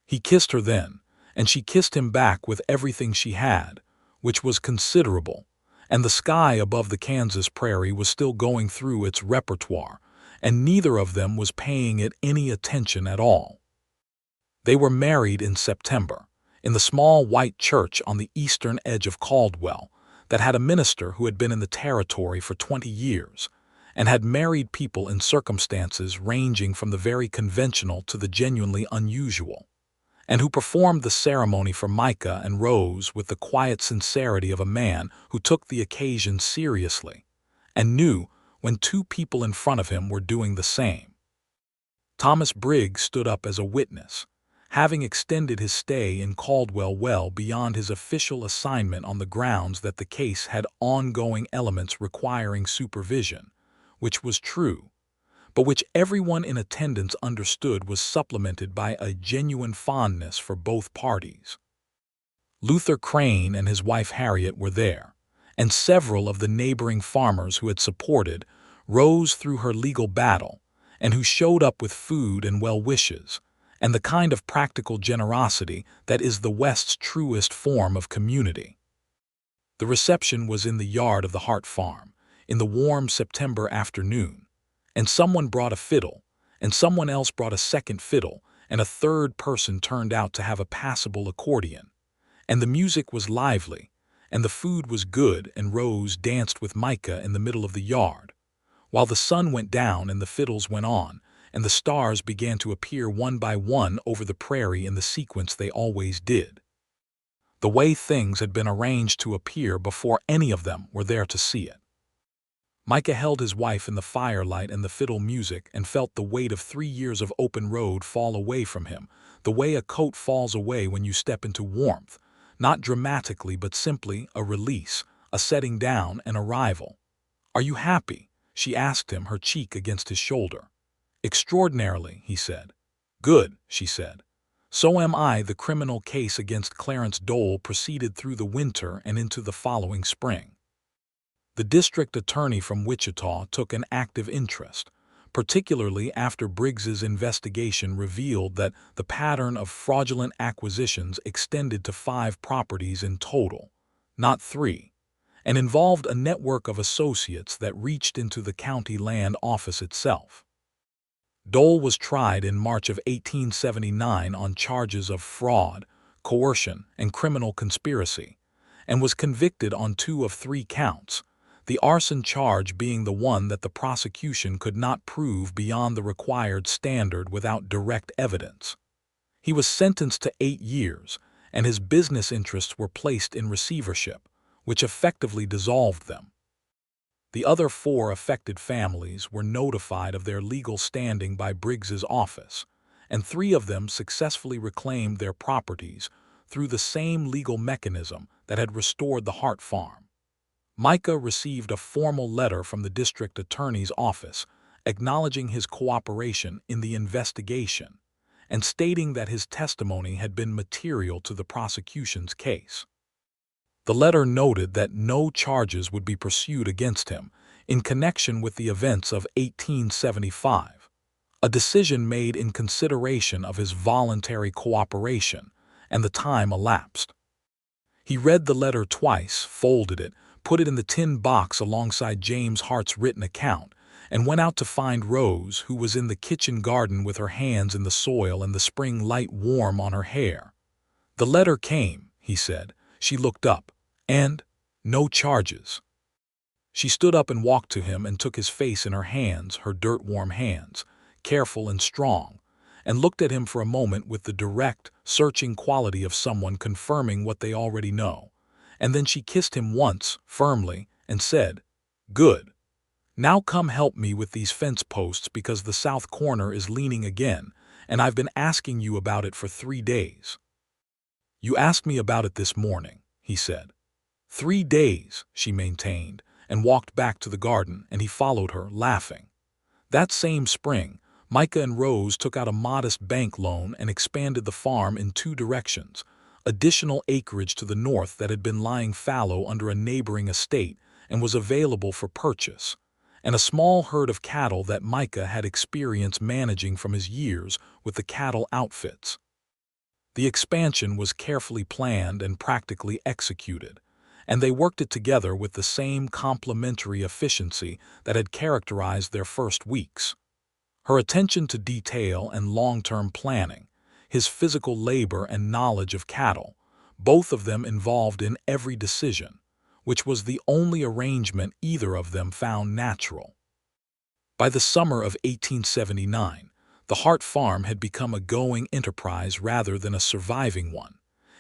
He kissed her then, and she kissed him back with everything she had, which was considerable, and the sky above the Kansas prairie was still going through its repertoire, and neither of them was paying it any attention at all. They were married in September, in the small white church on the eastern edge of Caldwell, that had a minister who had been in the territory for 20 years, and had married people in circumstances ranging from the very conventional to the genuinely unusual, and who performed the ceremony for Micah and Rose with the quiet sincerity of a man who took the occasion seriously, and knew when two people in front of him were doing the same. Thomas Briggs stood up as a witness, having extended his stay in Caldwell well beyond his official assignment on the grounds that the case had ongoing elements requiring supervision, which was true, but which everyone in attendance understood was supplemented by a genuine fondness for both parties. Luther Crane and his wife Harriet were there, and several of the neighboring farmers who had supported Rose through her legal battle and who showed up with food and well wishes, and the kind of practical generosity that is the West's truest form of community. The reception was in the yard of the Hart farm, in the warm September afternoon, and someone brought a fiddle, and someone else brought a second fiddle, and a third person turned out to have a passable accordion. And the music was lively, and the food was good, and Rose danced with Micah in the middle of the yard, while the sun went down and the fiddles went on, and the stars began to appear one by one over the prairie in the sequence they always did. The way things had been arranged to appear before any of them were there to see it. Micah held his wife in the firelight and the fiddle music and felt the weight of 3 years of open road fall away from him, the way a coat falls away when you step into warmth, not dramatically but simply a release, a setting down, an arrival. "Are you happy?" she asked him, her cheek against his shoulder. "Extraordinarily," he said. "Good," she said. "So am I." The criminal case against Clarence Dole proceeded through the winter and into the following spring. The district attorney from Wichita took an active interest, particularly after Briggs's investigation revealed that the pattern of fraudulent acquisitions extended to 5 properties in total, not 3, and involved a network of associates that reached into the county land office itself. Dole was tried in March of 1879 on charges of fraud, coercion, and criminal conspiracy, and was convicted on 2 of 3 counts, the arson charge being the one that the prosecution could not prove beyond the required standard without direct evidence. He was sentenced to 8 years, and his business interests were placed in receivership, which effectively dissolved them. The other 4 affected families were notified of their legal standing by Briggs's office, and 3 of them successfully reclaimed their properties through the same legal mechanism that had restored the Hart farm. Micah received a formal letter from the district attorney's office acknowledging his cooperation in the investigation and stating that his testimony had been material to the prosecution's case. The letter noted that no charges would be pursued against him in connection with the events of 1875, a decision made in consideration of his voluntary cooperation and the time elapsed. He read the letter twice, folded it, put it in the tin box alongside James Hart's written account, and went out to find Rose, who was in the kitchen garden with her hands in the soil and the spring light warm on her hair. "The letter came," he said. She looked up, and no charges. She stood up and walked to him and took his face in her hands, her dirt-warm hands, careful and strong, and looked at him for a moment with the direct, searching quality of someone confirming what they already know. And then she kissed him once, firmly, and said, "Good. Now come help me with these fence posts because the south corner is leaning again, and I've been asking you about it for 3 days." "You asked me about it this morning," he said. 3 days, she maintained, and walked back to the garden, and he followed her, laughing. That same spring, Micah and Rose took out a modest bank loan and expanded the farm in 2 directions, additional acreage to the north that had been lying fallow under a neighboring estate and was available for purchase, and a small herd of cattle that Micah had experience managing from his years with the cattle outfits. The expansion was carefully planned and practically executed, and they worked it together with the same complementary efficiency that had characterized their first weeks. Her attention to detail and long-term planning, his physical labor and knowledge of cattle, both of them involved in every decision, which was the only arrangement either of them found natural. By the summer of 1879, the Hart farm had become a going enterprise rather than a surviving one,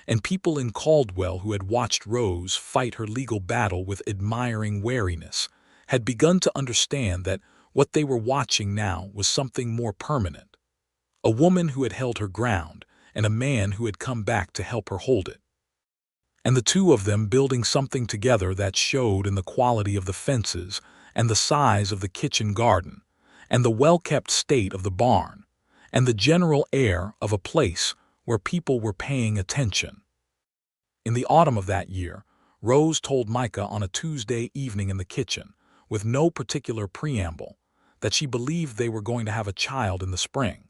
and people in Caldwell who had watched Rose fight her legal battle with admiring wariness had begun to understand that what they were watching now was something more permanent. A woman who had held her ground, and a man who had come back to help her hold it. And the two of them building something together that showed in the quality of the fences, and the size of the kitchen garden, and the well-kept state of the barn, and the general air of a place where people were paying attention. In the autumn of that year, Rose told Micah on a Tuesday evening in the kitchen, with no particular preamble, that she believed they were going to have a child in the spring.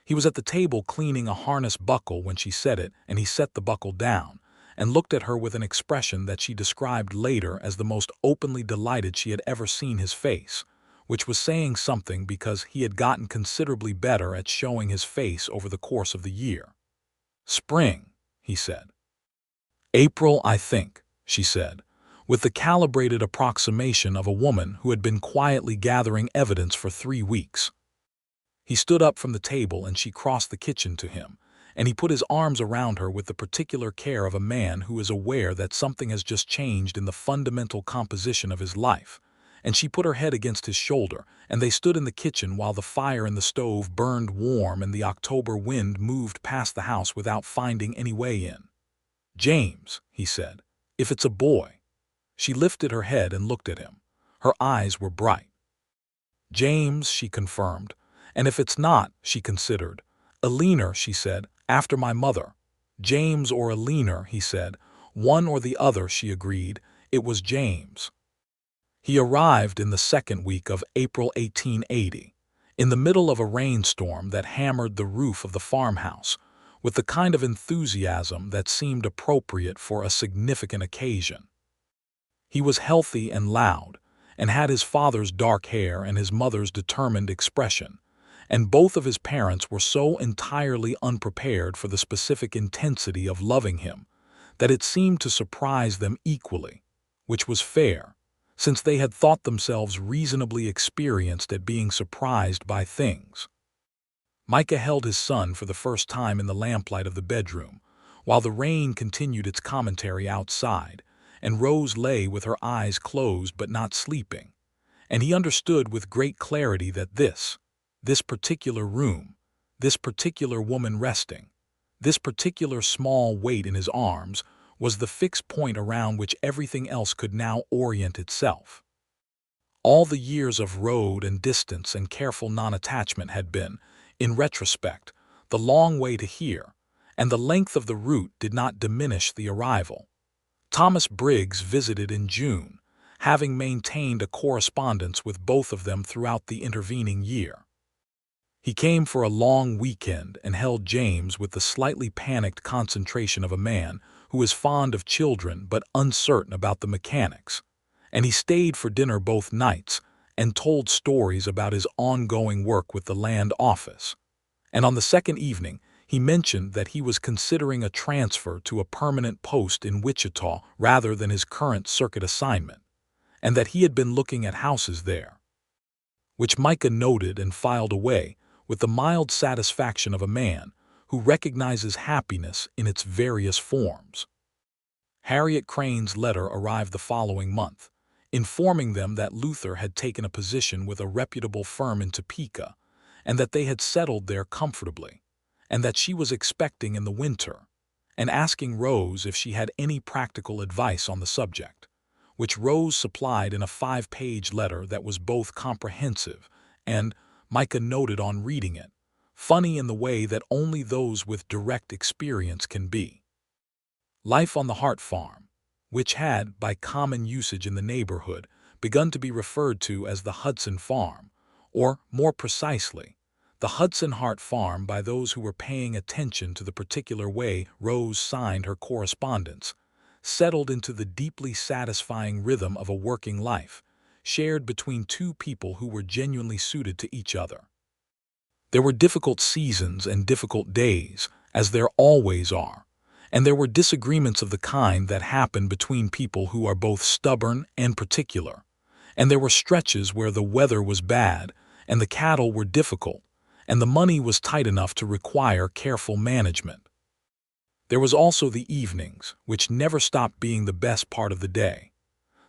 He was at the table cleaning a harness buckle when she said it, and he set the buckle down, and looked at her with an expression that she described later as the most openly delighted she had ever seen his face, which was saying something because he had gotten considerably better at showing his face over the course of the year. "Spring," he said. "April, I think," she said, with the calibrated approximation of a woman who had been quietly gathering evidence for 3 weeks. He stood up from the table and she crossed the kitchen to him, and he put his arms around her with the particular care of a man who is aware that something has just changed in the fundamental composition of his life, and she put her head against his shoulder, and they stood in the kitchen while the fire in the stove burned warm and the October wind moved past the house without finding any way in. "James," he said, "if it's a boy." She lifted her head and looked at him. Her eyes were bright. "James," she confirmed, "and if it's not," she considered. "Eleanor," she said, "after my mother." "James or Eleanor," he said. "One or the other," she agreed. It was James. He arrived in the second week of April 1880, in the middle of a rainstorm that hammered the roof of the farmhouse, with the kind of enthusiasm that seemed appropriate for a significant occasion. He was healthy and loud, and had his father's dark hair and his mother's determined expression, and both of his parents were so entirely unprepared for the specific intensity of loving him that it seemed to surprise them equally, which was fair, since they had thought themselves reasonably experienced at being surprised by things. Micah held his son for the first time in the lamplight of the bedroom, while the rain continued its commentary outside, and Rose lay with her eyes closed but not sleeping, and he understood with great clarity that this particular room, this particular woman resting, this particular small weight in his arms, was the fixed point around which everything else could now orient itself. All the years of road and distance and careful non-attachment had been, in retrospect, the long way to here, and the length of the route did not diminish the arrival. Thomas Briggs visited in June, having maintained a correspondence with both of them throughout the intervening year. He came for a long weekend and held James with the slightly panicked concentration of a man who is fond of children but uncertain about the mechanics, and he stayed for dinner both nights and told stories about his ongoing work with the land office. And on the second evening, he mentioned that he was considering a transfer to a permanent post in Wichita rather than his current circuit assignment, and that he had been looking at houses there, which Micah noted and filed away with the mild satisfaction of a man who recognizes happiness in its various forms. Harriet Crane's letter arrived the following month, informing them that Luther had taken a position with a reputable firm in Topeka, and that they had settled there comfortably, and that she was expecting in the winter, and asking Rose if she had any practical advice on the subject, which Rose supplied in a 5-page letter that was both comprehensive and, Micah noted on reading it, funny in the way that only those with direct experience can be. Life on the Hart farm, which had, by common usage in the neighborhood, begun to be referred to as the Hudson farm, or, more precisely, the Hudson Hart farm by those who were paying attention to the particular way Rose signed her correspondence, settled into the deeply satisfying rhythm of a working life, shared between two people who were genuinely suited to each other. There were difficult seasons and difficult days, as there always are, and there were disagreements of the kind that happen between people who are both stubborn and particular, and there were stretches where the weather was bad, and the cattle were difficult, and the money was tight enough to require careful management. There was also the evenings, which never stopped being the best part of the day.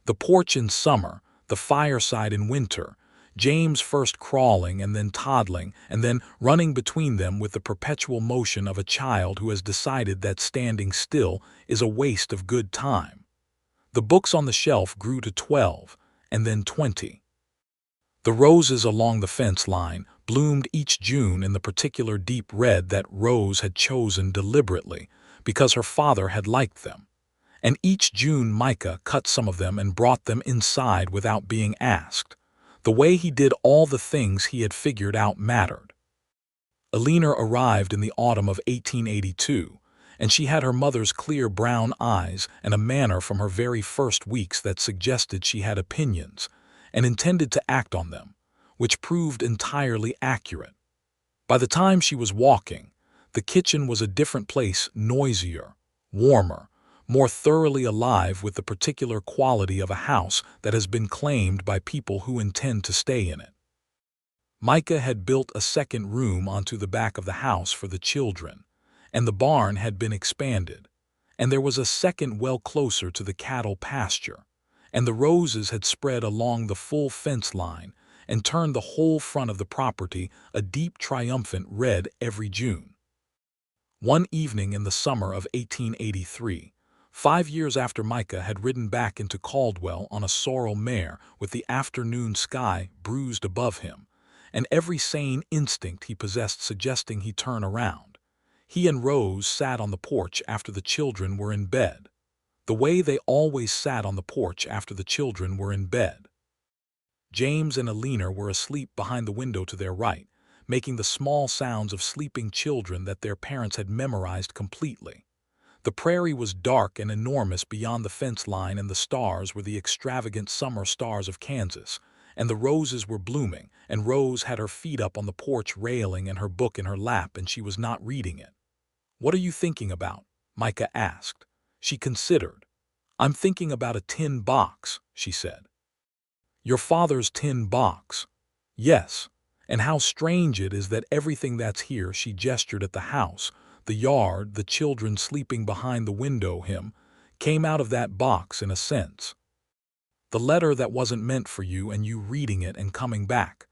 The porch in summer, the fireside in winter, James first crawling and then toddling and then running between them with the perpetual motion of a child who has decided that standing still is a waste of good time. The books on the shelf grew to 12, and then 20. The roses along the fence line bloomed each June in the particular deep red that Rose had chosen deliberately because her father had liked them. And each June Micah cut some of them and brought them inside without being asked. The way he did all the things he had figured out mattered. Alina arrived in the autumn of 1882, and she had her mother's clear brown eyes and a manner from her very first weeks that suggested she had opinions and intended to act on them, which proved entirely accurate. By the time she was walking, the kitchen was a different place, noisier, warmer, more thoroughly alive with the particular quality of a house that has been claimed by people who intend to stay in it. Micah had built a second room onto the back of the house for the children, and the barn had been expanded, and there was a second well closer to the cattle pasture, and the roses had spread along the full fence line and turned the whole front of the property a deep triumphant red every June. One evening in the summer of 1883, 5 years after Micah had ridden back into Caldwell on a sorrel mare with the afternoon sky bruised above him, and every sane instinct he possessed suggesting he turn around, he and Rose sat on the porch after the children were in bed, the way they always sat on the porch after the children were in bed. James and Alina were asleep behind the window to their right, making the small sounds of sleeping children that their parents had memorized completely. The prairie was dark and enormous beyond the fence line, and the stars were the extravagant summer stars of Kansas, and the roses were blooming, and Rose had her feet up on the porch railing and her book in her lap, and she was not reading it. "What are you thinking about?" Micah asked. She considered. "I'm thinking about a tin box," she said. "Your father's tin box?" "Yes. And how strange it is that everything that's here," she gestured at the house, the yard, the children sleeping behind the window, came out of that box in a sense. "The letter that wasn't meant for you and you reading it and coming back."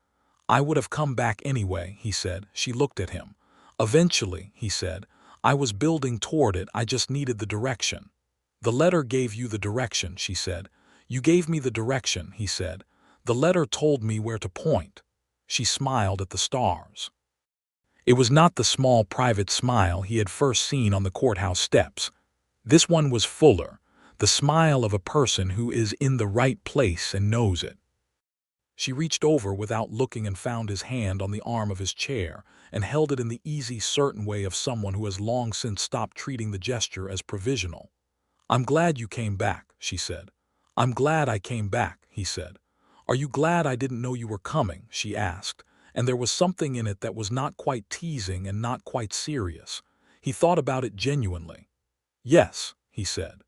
"I would have come back anyway," he said. She looked at him. "Eventually," he said, "I was building toward it, I just needed the direction." "The letter gave you the direction," she said. "You gave me the direction," he said. "The letter told me where to point." She smiled at the stars. It was not the small private smile he had first seen on the courthouse steps. This one was fuller, the smile of a person who is in the right place and knows it. She reached over without looking and found his hand on the arm of his chair and held it in the easy, certain way of someone who has long since stopped treating the gesture as provisional. "I'm glad you came back," she said. "I'm glad I came back," he said. "Are you glad I didn't know you were coming?" she asked, and there was something in it that was not quite teasing and not quite serious. He thought about it genuinely. "Yes," he said.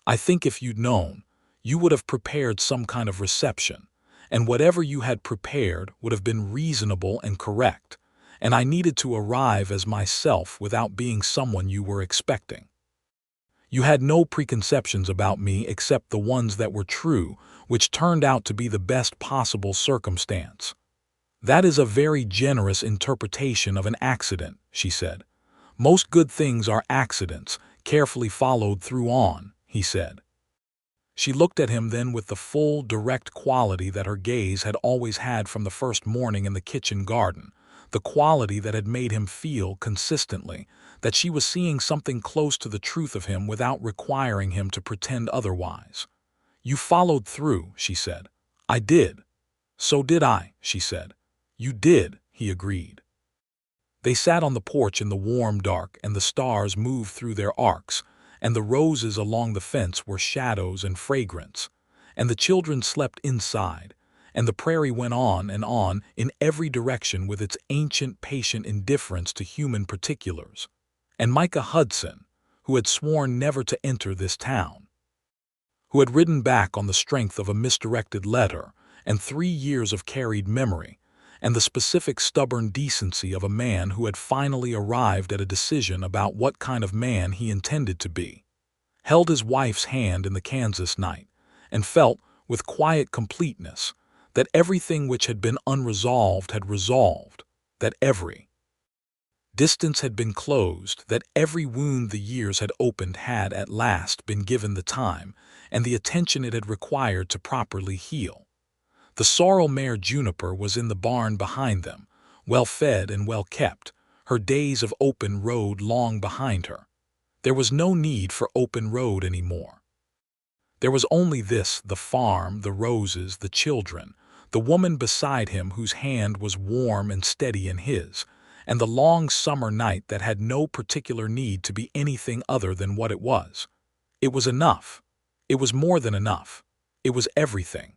"I think if you'd known, you would have prepared some kind of reception, and whatever you had prepared would have been reasonable and correct, and I needed to arrive as myself without being someone you were expecting. You had no preconceptions about me except the ones that were true, which turned out to be the best possible circumstance." "That is a very generous interpretation of an accident," she said. "Most good things are accidents, carefully followed through on," he said. She looked at him then with the full, direct quality that her gaze had always had from the first morning in the kitchen garden, the quality that had made him feel consistently that she was seeing something close to the truth of him without requiring him to pretend otherwise. "You followed through," she said. "I did." "So did I," she said. "You did," he agreed. They sat on the porch in the warm dark, and the stars moved through their arcs, and the roses along the fence were shadows and fragrance, and the children slept inside, and the prairie went on in every direction with its ancient, patient indifference to human particulars. And Micah Hudson, who had sworn never to enter this town, who had ridden back on the strength of a misdirected letter and 3 years of carried memory, and the specific stubborn decency of a man who had finally arrived at a decision about what kind of man he intended to be, held his wife's hand in the Kansas night, and felt, with quiet completeness, that everything which had been unresolved had resolved, that every distance had been closed, that every wound the years had opened had at last been given the time and the attention it had required to properly heal. The sorrel mare Juniper was in the barn behind them, well fed and well kept, her days of open road long behind her. There was no need for open road any more. There was only this, the farm, the roses, the children, the woman beside him whose hand was warm and steady in his, and the long summer night that had no particular need to be anything other than what it was. It was enough. It was more than enough. It was everything.